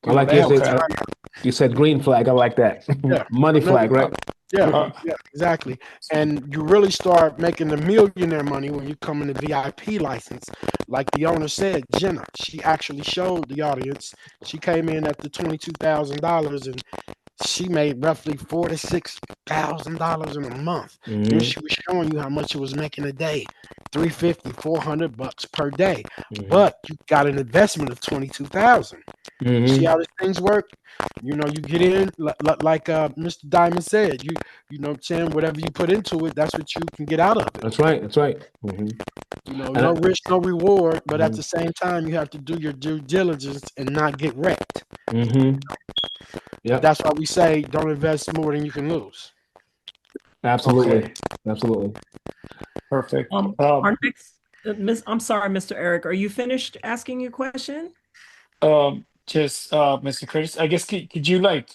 I like They have yesterday. Okay. You said green flag. I like that. Yeah, Money another, flag, right? yeah, Uh, yeah, exactly. And you really start making the millionaire money when you come in the VIP license. Like the owner said, Jenna, she actually showed the audience. She came in at the $22,000 and she made roughly $46,000 in a month. Then Hmm. she was showing you how much it was making a day. $350, $400 per day. Mhm. But you got an investment of 22,000. See Mhm. how these things work? You know, you get in like Mr. Diamond said. You know what I'm saying? Whatever you put into it, that's what you can get out of it. That's right. That's right. Mhm. You know, And no risk, no reward. But at Mhm. the same time, you have to do your due diligence and not get wrecked. Mhm. Yeah. That's why we say don't invest more than you can lose. Absolutely. Okay, Absolutely. perfect. Our next, I'm sorry, Mr. Eric, are you finished asking your question? Just Mr. Curtis, I guess could you like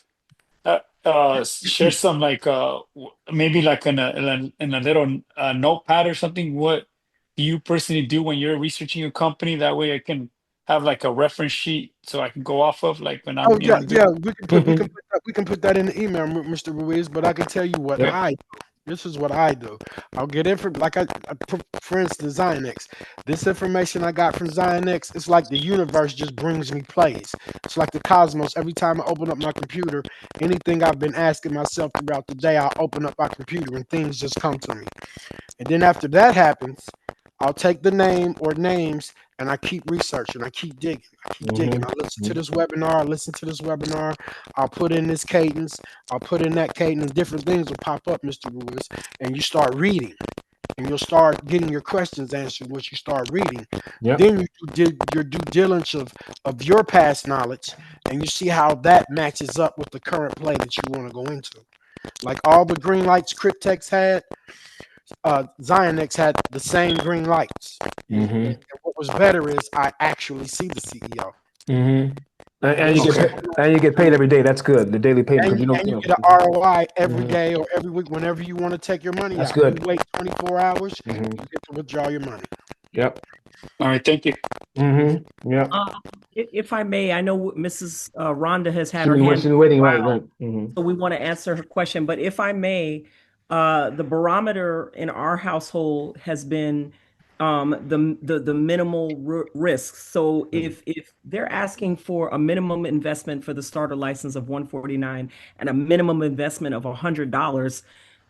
share some like maybe like in a little notepad or something, what do you personally do when you're researching a company? That way I can have like a reference sheet so I can go off of, like when Oh I'm, yeah, doing. we can put that in the email, Mr. Ruiz. But I can tell you what Yeah. I do. This is what I do. I'll get like for instance, Zionix. This information I got from Zionix, it's like the universe just brings me plays. It's like the cosmos. Every time I open up my computer, anything I've been asking myself throughout the day, I'll open up my computer and things just come to me. And then after that happens, I'll take the name or names and I keep researching. I keep digging. I keep digging. I listen to this webinar. I listen to this webinar. I'll put in this cadence. I'll put in that cadence. Different things will pop up, Mr. Ruiz. And you start reading. And you'll start getting your questions answered once you start reading. Yep. Then you do your due diligence of your past knowledge. And you see how that matches up with the current play that you want to go into. Like all the green lights Cryptex had, Zionix had the same green lights. Mhm. And what was better is I actually see the CEO. Mhm. And This you is get Okay. paid, and you get paid every day. That's good. The daily payment, because and you get an ROI every Mhm. day or every week whenever you want to take your money That's out. good. You wait 24 hours, Mhm. you get to withdraw your money. Yep. All right, thank you. Mhm. Yep. If I may, I know Mrs. Rhonda has had She's her been hand waiting. up, Right. Right. Mhm. so we want to answer her question. But if I may, the barometer in our household has been the minimal risk. So if they're asking for a minimum investment for the starter license of 149 and a minimum investment of $100,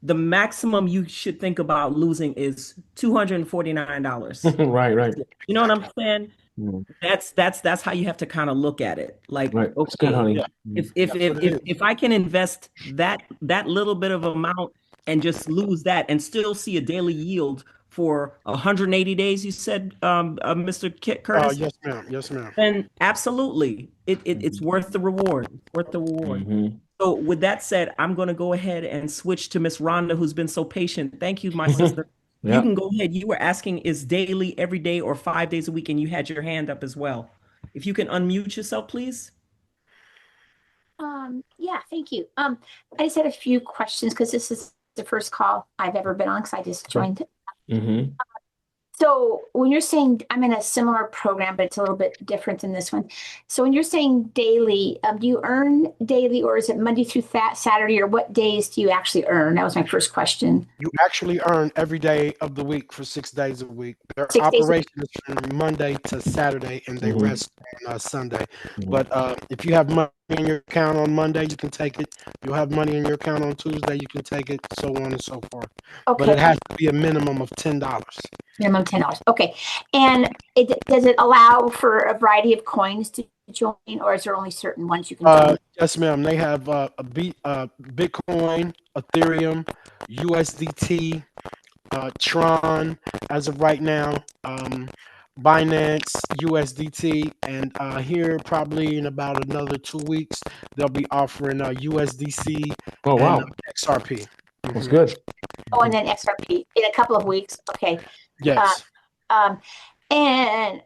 the maximum you should think about losing is $249. Right. Right. You know what I'm saying? Mhm. That's how you have to kind of look at it. Like, Right. That's good, okay, honey. Yeah, Mhm. that's what it is. if I can invest that little bit of amount and just lose that and still see a daily yield for 180 days, you said, Mr. Curtis, Yes, ma'am. Yes, ma'am. then absolutely, it's worth the reward. It's worth the reward. Mhm. So with that said, I'm going to go ahead and switch to Miss Rhonda, who's been so patient. Thank you, my sister. You Yeah. can go ahead. You were asking is daily, every day, or 5 days a week, and you had your hand up as well. If you can unmute yourself, please. Yeah, thank you. I just had a few questions because this is the first call I've ever been on because I just joined. Mhm. So when you're saying I'm in a similar program, but it's a little bit different than this one. So when you're saying daily, do you earn daily or is it Monday through Saturday or what days do you actually earn? That was my first question. You actually earn every day of the week for 6 days a week. Their 6 days. operation is from Monday to Saturday, and they Mhm. rest on Sunday. Mhm. But if you have money in your account on Monday, you can take it. You'll have money in your account on Tuesday, you can take it, so on and so forth. But Okay, it has to be a minimum of $10. minimum $10. Okay, and does it allow for a variety of coins to join, or is there only certain ones you can join? Yes, ma'am. They have Bitcoin, Ethereum, USDT, Tron as of right now, Binance, USDT, and here probably in about another 2 weeks they'll be offering USDC Oh and wow. XRP. That's Mhm. good. Oh, and then XRP in a couple of weeks. Okay. Yes. And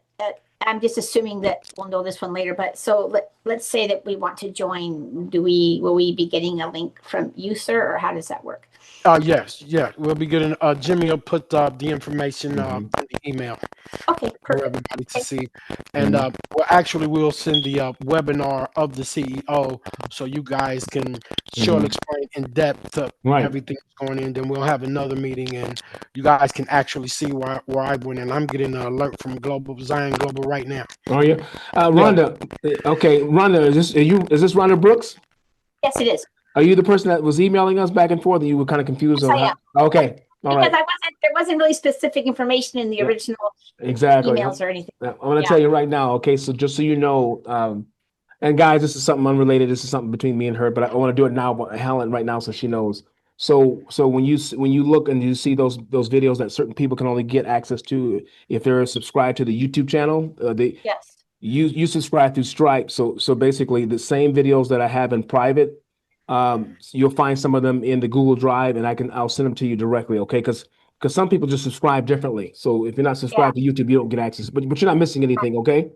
I'm just assuming that we'll know this one later, but so let's say that we want to join. Will we be getting a link from you, sir, or how does that work? Yes, yeah. We'll be getting Jimmy will put the information in the email Okay, for perfect. everybody to see. And we'll send the webinar of the CEO so you guys can she'll explain in depth Right. everything that's going in. Then we'll have another meeting and you guys can actually see where I went. And I'm getting an alert from Zion Global right now. Oh yeah. Rhonda. Okay, Rhonda, is this Rhonda Brooks? Yes, it is. Are you the person that was emailing us back and forth and you were kind of confused Yes, on I how? am. Okay. All Because right. there wasn't really specific information in the Yeah, original exactly. emails or anything. I'm going to Yeah. tell you right now. Okay, so just so you know, and guys, this is something unrelated. This is something between me and her, but I want to do it now, Helen, right now, so she knows. So when you look and you see those videos that certain people can only get access to if they're subscribed to the YouTube channel, they Yes. you subscribe through Stripe. So basically, the same videos that I have in private, you'll find some of them in the Google Drive, and I'll send them to you directly. Okay, because some people just subscribe differently. So if you're not Yeah. subscribed to YouTube, you don't get access. But you're not missing anything. Okay.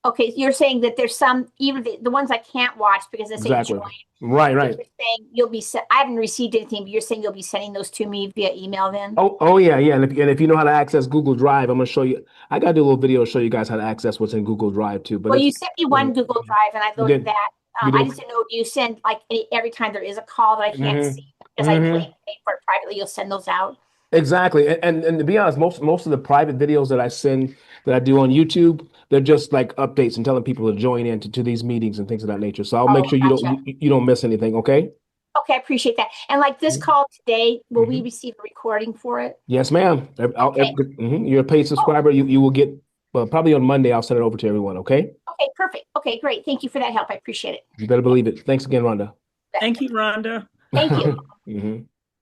Okay, you're saying that there's some, even the ones I can't watch because they say Exactly. join. Right, But right. you're saying you'll be I haven't received anything, but you're saying you'll be sending those to me via email then? Oh yeah, yeah. And if you know how to access Google Drive, I'm gonna show you. I gotta do a little video to show you guys how to access what's in Google Drive too. But Well, it's you sent me one Google Drive and I you loaded did that. you I did. just didn't know, do you send like every time there is a call that I can't Hmm. see because I Hmm. pay for it privately, you'll send those out? Exactly. And to be honest, most of the private videos that I send that I do on YouTube, they're just like updates and telling people to join in to these meetings and things of that nature. So I'll make Oh, sure gotcha. you don't miss anything. Okay. Okay, I appreciate that. And like this call today, will we Hmm. receive a recording for it? Yes, ma'am. Okay. You're a paid Oh, subscriber. You will get. Well, probably on Monday. I'll send it over to everyone. Okay. okay, perfect. Okay, great. Thank you for that help. I appreciate it. You better believe it. Thanks again, Rhonda. Thank you, Rhonda. Thank you. Hmm.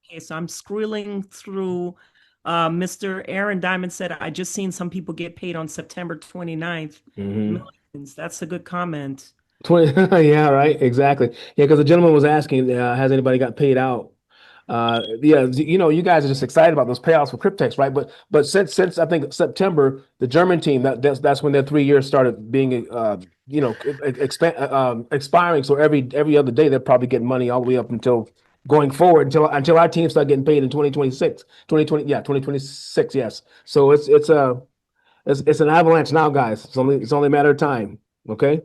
Okay, so I'm scrolling through. Mr. Aaron Diamond said, I just seen some people get paid on September 29th. Hmm. Millions. That's a good comment. 20, yeah, right, exactly. Yeah, because the gentleman was asking, has anybody got paid out? Yeah, you know, you guys are just excited about those payouts for Cryptex, right? But since I think September, the German team that's when their 3 years started being expiring. So every other day they're probably getting money all the way up until going forward until our team start getting paid in 2026, 2020, yeah, 2026, yes. So it's an avalanche now, guys. It's only a matter of time. Okay.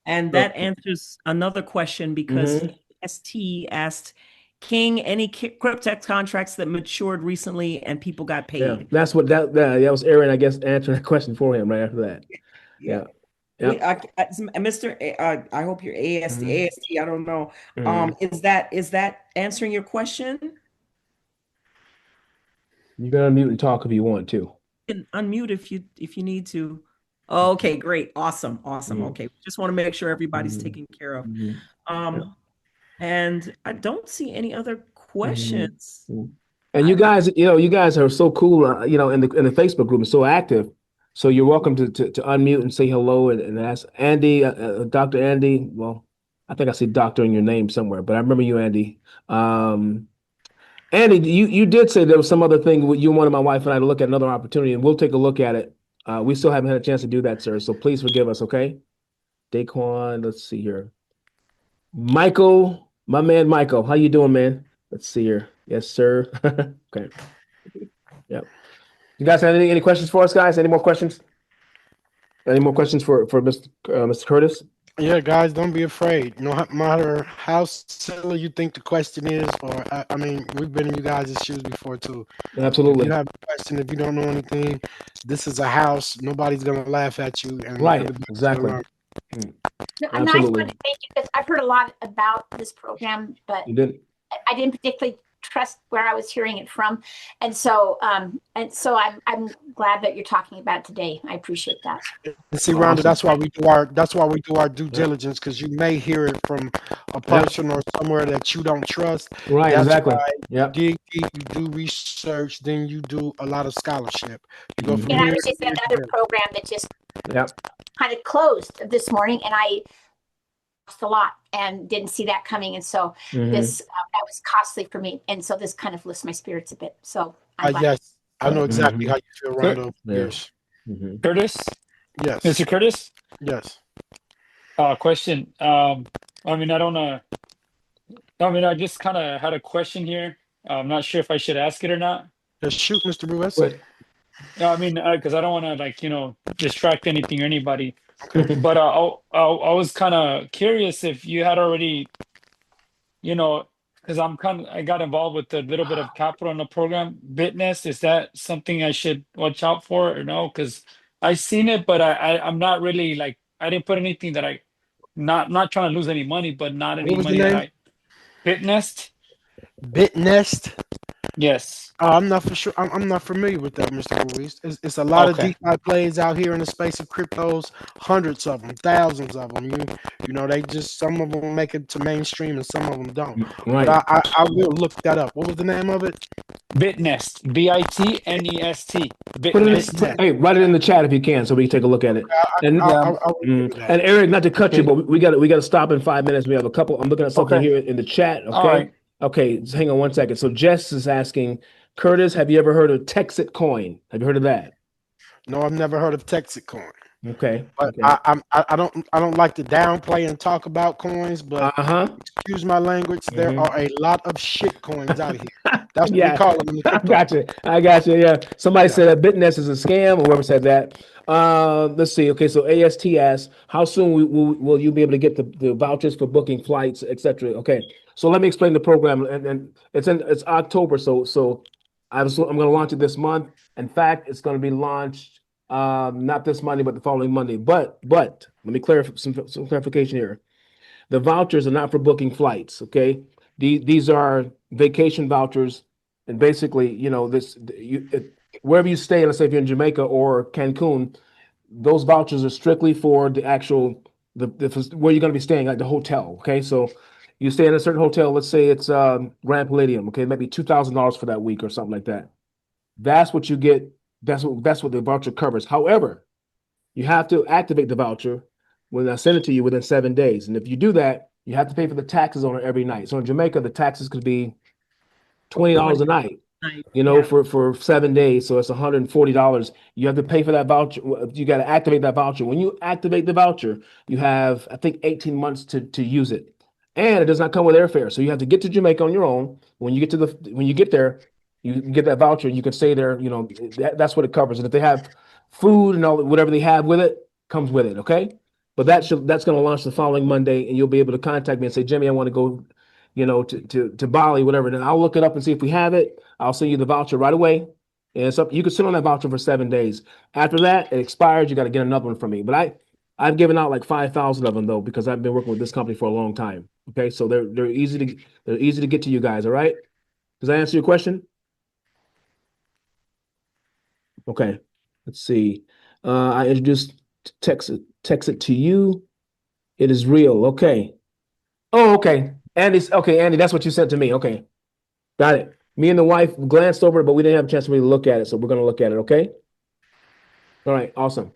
And So. that answers another question because Mhm. ST asked, King, any Cryptex contracts that matured recently and people got Yeah, paid? that's what that was Aaron, I guess, answering that question for him right after that. Yeah. Yeah. Yeah. Mr. I hope you're AST, Mhm. I don't know. Mhm. Is that answering your question? You can unmute and talk if you want to. You can unmute if you need to. Okay, great. Awesome. Mhm. Okay. Just want to make sure everybody's Mhm. taken care of. Mhm. Yeah. And I don't see any other Mhm. questions. Mhm. And you guys are so cool, in the Facebook group and so active. So you're welcome to unmute and say hello and ask Andy, Dr. Andy. Well, I think I see doctor in your name somewhere, but I remember you, Andy. Andy, you did say there was some other thing you wanted my wife and I to look at another opportunity, and we'll take a look at it. We still haven't had a chance to do that, sir. So please forgive us, okay? Daquan, let's see here. Michael, my man Michael, how you doing, man? Let's see here. Yes, sir. Okay. Yep. You guys have any questions for us, guys? Any more questions? Any more questions for Mr. Curtis? Yeah, guys, don't be afraid. No matter how silly you think the question is, or I mean, we've been in you guys' shoes before too. If you Absolutely. have a question, if you don't know anything, this is a house. Nobody's gonna laugh at you, and Right. everybody's Exactly. gonna Mm, No, I just wanted absolutely. to thank you because I've heard a lot about this program, but You didn't. I didn't particularly trust where I was hearing it from. And so I'm glad that you're talking about it today. I appreciate that. And see, Rhonda, Awesome. that's why we do our due Yep. diligence, because you may hear it from a Yep. person or somewhere that you don't trust. Right. That's Exactly. why you Yep. dig deep, you do research, then you do a lot of scholarship. You go from And I here was to just here to another there. program that just Yep. kind of closed this morning, and I lost a lot and didn't see that coming. And so Hmm. this that was costly for me. And so this kind of lifts my spirits a bit. So I'm glad. Yes, I know exactly Hmm. how you feel, Cur- Rhonda. Yeah. Yes, Hmm. Curtis, yes, Mr. Curtis, yes. question. I mean, I don't I mean, I just kind of had a question here. I'm not sure if I should ask it or not. Just shoot, Mr. Ruiz. But No, I mean, because I don't want to distract anything or anybody. Okay. But I was kind of curious if you had already, because I got involved with a little bit of capital in the program. Bitness, is that something I should watch out for or no? Because I seen it, but I'm not really I didn't put anything that not trying to lose any money, but not any What was the money that name? I Bitnest. Bitnest. Yes. I'm not for sure. I'm not familiar with that, Mr. Ruiz. It's a lot of Okay. DeFi plays out here in the space of cryptos, hundreds of them, thousands of them. You know, they just some of them make it to mainstream and some of them don't. But Right. I will look that up. What was the name of it? Bitnest. Bitnest. Put it Bitnest. BitNet. hey, write it in the chat if you can, so we can take a look at it. And Yeah. I will do that. and Eric, not to cut you, Okay. but we got to stop in 5 minutes. We have a couple. I'm looking at something Okay. here in the chat. All Okay. right. Okay. Just hang on one second. So Jess is asking, Curtis, have you ever heard of Texit Coin? Have you heard of that? No, I've never heard of Texit Coin. Okay. But Okay. I don't like to downplay and talk about coins, but Uh-huh. excuse my language, there are a lot of shit coins out here. That's what we Yeah, call them in the I crypto. got you. I got you. Yeah. Somebody Yeah. said that Bitnest is a scam, or whoever said that. Let's see. Okay, so AST asks, how soon will you be able to get the vouchers for booking flights, etc.? Okay, so let me explain the program, and it's October, so I'm going to launch it this month. In fact, it's going to be launched not this Monday, but the following Monday. But let me clarify some clarification here. The vouchers are not for booking flights. Okay, these are vacation vouchers, and basically, wherever you stay, let's say if you're in Jamaica or Cancun, those vouchers are strictly for the actual where you're going to be staying, like the hotel. Okay, so you stay in a certain hotel. Let's say it's Grand Palladium. Okay, maybe $2,000 for that week or something like that. That's what you get. That's what the voucher covers. However, you have to activate the voucher when I send it to you within 7 days. And if you do that, you have to pay for the taxes on it every night. So in Jamaica, the taxes could be $20 a night, Yeah. for 7 days. So it's $140. You have to pay for that voucher. You got to activate that voucher. When you activate the voucher, you have, I think, 18 months to use it. And it does not come with airfare. So you have to get to Jamaica on your own. When you get there, you can get that voucher. You can stay there. That's what it covers. And if they have food and all whatever they have with it, comes with it. Okay. But that's going to launch the following Monday, and you'll be able to contact me and say, Jimmy, I want to go, to Bali, whatever. Then I'll look it up and see if we have it. I'll send you the voucher right away. And so you can sit on that voucher for 7 days. After that, it expires. You got to get another one from me. But I've given out like 5,000 of them though, because I've been working with this company for a long time. Okay, so they're easy to get to you guys. All right. Does that answer your question? Okay. Let's see. I introduced text it to you. It is real. Okay. Oh, okay. Andy, that's what you sent to me. Okay. Got it. Me and the wife glanced over it, but we didn't have a chance to really look at it. So we're going to look at it. Okay. All right. Awesome.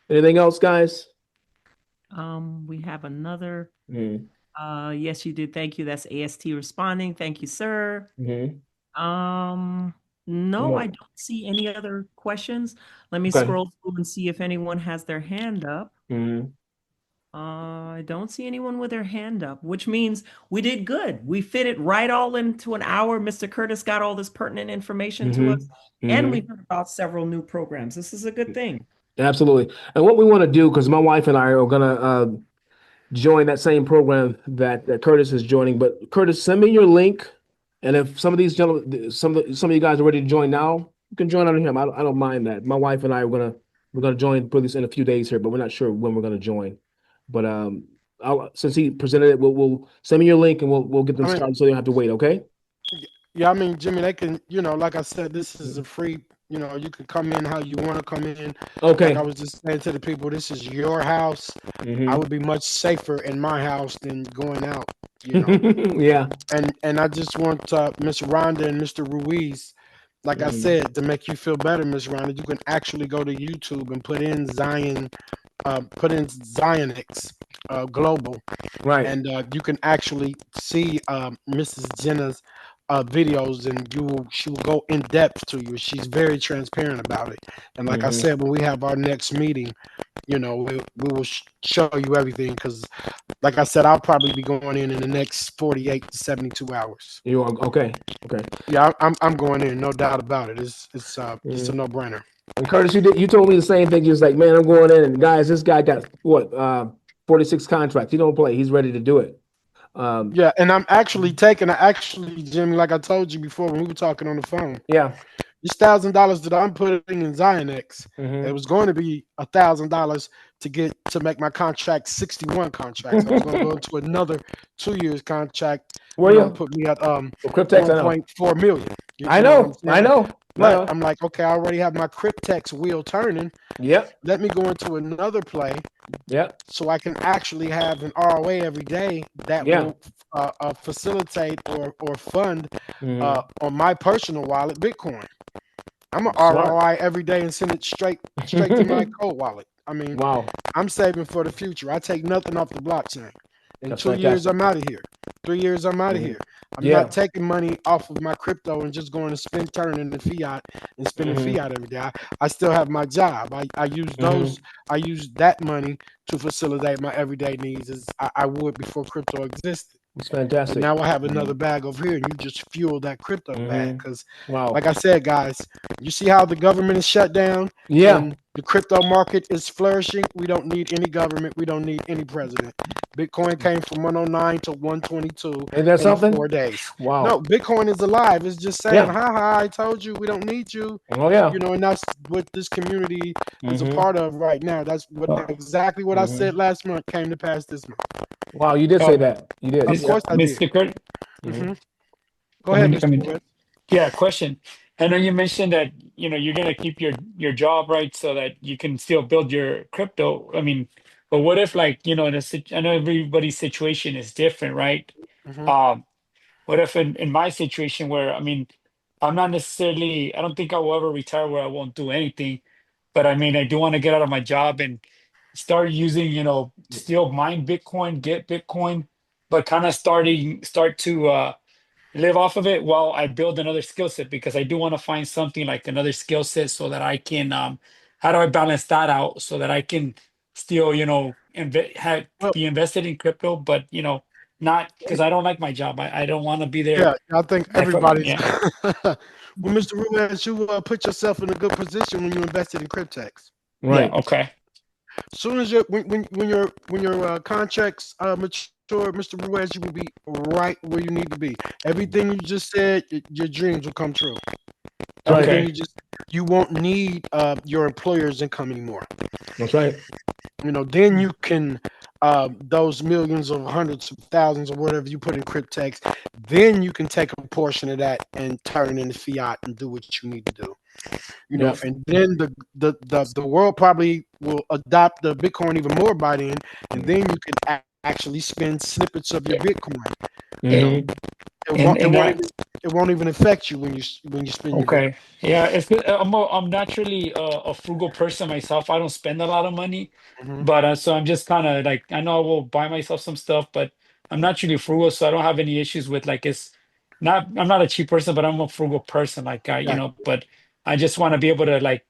Anything else, guys? We have another. Mm-hmm. Yes, you did. Thank you. That's AST responding. Thank you, sir. Mm-hmm. No, I don't see any other questions. Let me scroll through and see if anyone has their hand up. Mm-hmm. I don't see anyone with their hand up, which means we did good. We fit it right all into an hour. Mr. Curtis got all this pertinent information to us, and we heard about several new programs. This is a good thing. Absolutely. And what we want to do, because my wife and I are going to join that same program that Curtis is joining. But Curtis, send me your link, and if some of these gentlemen, some of you guys are ready to join now, you can join under him. I don't mind that. My wife and I we're gonna join probably in a few days here, but we're not sure when we're gonna join. But since he presented it, we'll send me your link and we'll get them started so you don't have to wait. Okay. Yeah, I mean, Jimmy, they can, like I said, this is a free, you can come in how you want to come in. Okay. Like I was just saying to the people, this is your house. I would be much safer in my house than going out, Yeah. And I just want Miss Rhonda and Mr. Ruiz, like I said, to make you feel better, Miss Rhonda, you can actually go to YouTube and put in Zionix Global. Right. And you can actually see Mrs. Jenna's videos, and she will go in depth to you. She's very transparent about it. And like I said, when we have our next meeting, we will show you everything, because like I said, I'll probably be going in the next 48 to 72 hours. You are okay. Yeah, I'm going in, no doubt about it. It's a no-brainer. And Curtis, you told me the same thing. You was like, man, I'm going in, and guys, this guy got 46 contracts. He don't play. He's ready to do it. Yeah, and I'm actually Jimmy, like I told you before when we were talking on the phone. Yeah. This $1,000 that I'm putting in Zionix, it was going to be $1,000 to make my contract 61 contracts. I was going to go into another 2 years contract. Where you? Put me at Cryptex, I know. 1.4 million. I know. I know. But I'm like, okay, I already have my Cryptex wheel turning. Yep. Let me go into another play. Yep. So I can actually have an ROA every day that will facilitate or fund on my personal wallet Bitcoin. I'm an ROI every day and send it straight to my cold wallet. I mean, wow. I'm saving for the future. I take nothing off the blockchain. In That's 2 years, I'm out of here. 3 years, I'm out of here. I'm not taking money off of my crypto and just going to spend turning the fiat and spending fiat every day. I still have my job. I use those. I use that money to facilitate my everyday needs as I would before crypto existed. It's fantastic. But now I have another bag over here, and you just fuel that crypto bag. Because, like I said, guys, you see how the government is shut down? Yeah. And the crypto market is flourishing. We don't need any government. We don't need any president. Bitcoin came from 109 to 122 in something? 4 days. Wow. No, Bitcoin is alive. It's just saying, ha, I told you we don't need you. Oh, yeah. And that's what this community is a part of right now. That's exactly what I said last month came to pass this month. Wow, you did say that. You did. Of course I did. Mr. Kurt. Go ahead, Mr. Kurt. Yeah, question. I know you mentioned that you're gonna keep your job, right, so that you can still build your crypto. I mean, but what if, like, I know everybody's situation is different, right? What if in my situation where, I mean, I don't think I will ever retire where I won't do anything, but I mean, I do want to get out of my job and start using, still mine Bitcoin, get Bitcoin, but kind of start to live off of it while I build another skill set, because I do want to find something like another skill set so that I can how do I balance that out so that I can still be invested in crypto, but not because I don't like my job. I don't want to be there. Yeah, I think everybody's well, Mr. Ruiz, you put yourself in a good position when you invested in Cryptex. Right. Yeah, okay. As soon as when your contracts mature, Mr. Ruiz, you will be right where you need to be. Everything you just said, your dreams will come true. Okay. You won't need your employer's income anymore. That's right. Then you can those millions or hundreds of thousands or whatever you put in Cryptex, then you can take a portion of that and turn into fiat and do what you need to do. And then the world probably will adopt the Bitcoin even more by then, and then you can actually spend snippets of your Bitcoin. It won't even affect you when you spend. Okay. Yeah, I'm naturally a frugal person myself. I don't spend a lot of money, but so I'm just kind of like, I know I will buy myself some stuff, but I'm naturally frugal, so I don't have any issues with, like, I'm not a cheap person, but I'm a frugal person, like, but I just want to be able to, like,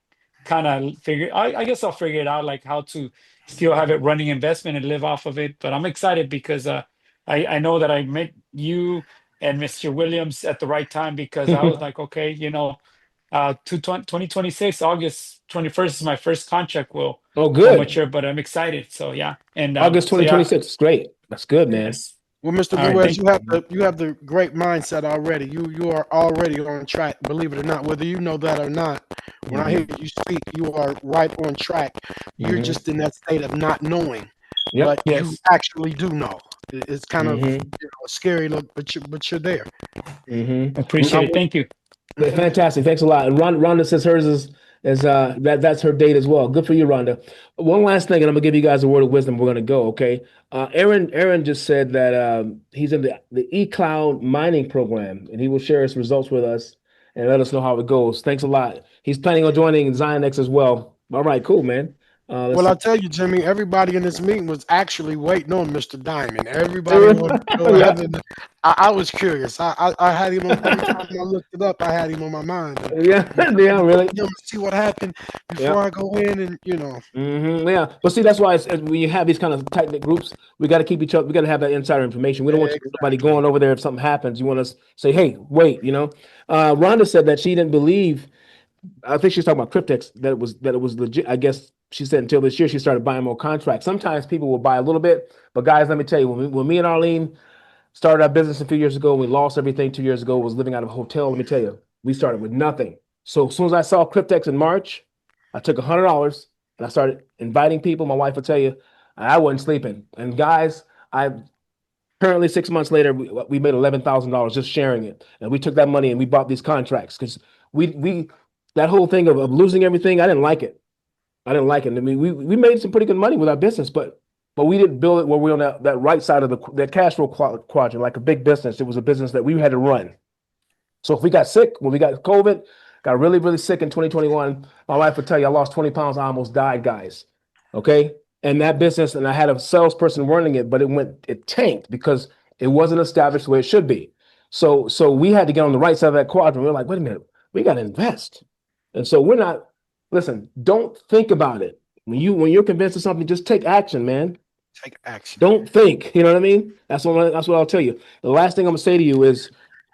kind of I guess I'll figure it out, like, how to still have it running investment and live off of it. But I'm excited because I know that I met you and Mr. Williams at the right time, because I was like, okay, 2026, August 21st is my first contract will mature, but I'm excited. So yeah. And August 2026 is great. That's good, man. Yes. Well, Mr. Ruiz, you have the great mindset already. You are already on track, believe it or not, whether you know that or not. When I hear you speak, you are right on track. You're just in that state of not knowing, but you actually do know. It's kind of a scary look, but you're there. Appreciate it. Thank you. Fantastic. Thanks a lot. And Rhonda says hers is that's her date as well. Good for you, Rhonda. One last thing, and I'm gonna give you guys a word of wisdom. We're gonna go. Okay. Aaron just said that he's in the eCloud mining program, and he will share his results with us and let us know how it goes. Thanks a lot. He's planning on joining Zionix as well. All right, cool, man. Well, I'll tell you, Jimmy, everybody in this meeting was actually waiting on Mr. Diamond. Everybody wanted to go ahead and I was curious. I had him on, every time I looked it up, I had him on my mind. Yeah, really. See what happened before I go in and, Yeah, but see, that's why when you have these kind of tight-knit groups, we got to keep each other. We got to have that insider information. We don't want somebody going over there if something happens. You want to say, hey, wait, Rhonda said that she didn't believe. I think she's talking about Cryptex, that it was legit. I guess she said until this year she started buying more contracts. Sometimes people will buy a little bit, but guys, let me tell you, when me and Arlene started our business a few years ago, we lost everything 2 years ago, was living out of a hotel. Let me tell you, we started with nothing. So as soon as I saw Cryptex in March, I took $100, and I started inviting people. My wife will tell you, I wasn't sleeping. And guys, I currently 6 months later, we made $11,000 just sharing it, and we took that money and we bought these contracts because we that whole thing of losing everything, I didn't like it. I didn't like it. I mean, we made some pretty good money with our business, but we didn't build it where we're on that right side of that cash flow quadrant, like a big business. It was a business that we had to run. So if we got sick, when we got COVID, got really, really sick in 2021, my wife would tell you I lost 20 pounds. I almost died, guys. Okay. And that business, and I had a salesperson running it, but it tanked because it wasn't established the way it should be. So we had to get on the right side of that quadrant. We're like, wait a minute, we got to invest. And so listen, don't think about it. When you're convinced of something, just take action, man. Take action. Don't think. You know what I mean? That's what I'll tell you. The last thing I'm gonna say to you is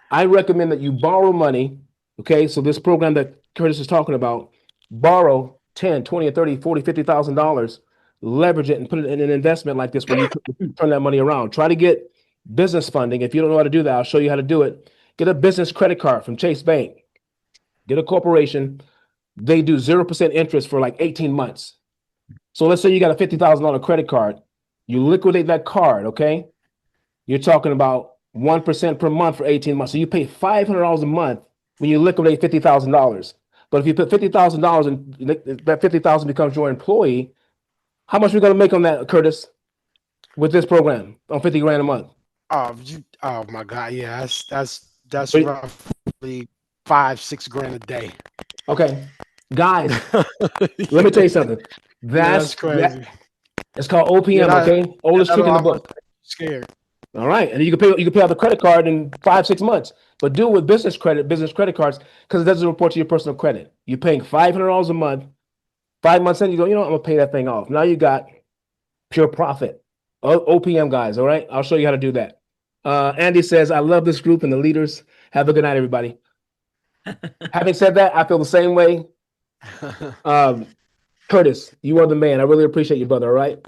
I recommend that you borrow money. Okay. So this program that Curtis is talking about, borrow 10, 20, or 30, 40, $50,000, leverage it and put it in an investment like this where you turn that money around. Try to get business funding. If you don't know how to do that, I'll show you how to do it. Get a business credit card from Chase Bank. Get a corporation. They do 0% interest for like 18 months. So let's say you got a $50,000 credit card. You liquidate that card, okay? You're talking about 1% per month for 18 months. So you pay $500 a month when you liquidate $50,000. But if you put $50,000 and that $50,000 becomes your employee, how much are we going to make on that, Curtis, with this program on 50 grand a month? Oh my God. Yeah, that's roughly 5-6 grand a day. Okay. Guys, let me tell you something. That's crazy. It's called OPM, okay? Oldest trick in the book. Scared. All right. And you can pay off the credit card in 5-6 months. But do it with business credit cards, because it doesn't report to your personal credit. You're paying $500 a month. 5 months in, you go, I'm gonna pay that thing off. Now you got pure profit. OPM, guys. All right. I'll show you how to do that. Andy says, I love this group and the leaders. Have a good night, everybody. Having said that, I feel the same way. Curtis, you are the man. I really appreciate you, brother. All right.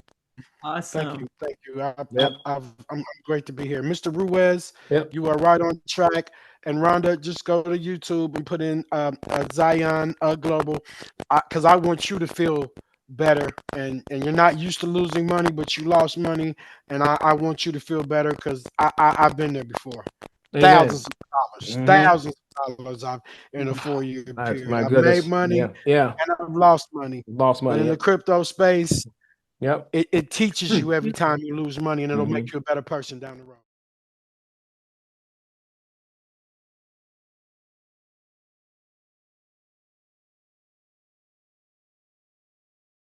Awesome. Thank you. Yep. I'm great to be here. Mr. Ruiz, Yep. you are right on track. And Rhonda, just go to YouTube and put in Zion Global, because I want you to feel better. And you're not used to losing money, but you lost money. And I want you to feel better because I've been there before. Amen. Thousands of dollars, Mhm. thousands of dollars in a 4-year period. My I've goodness. made money Yeah. and I've lost money. Lost But money. in the Yep. crypto space, Yep. it teaches you every time you lose money, and it'll make you a better person down the road.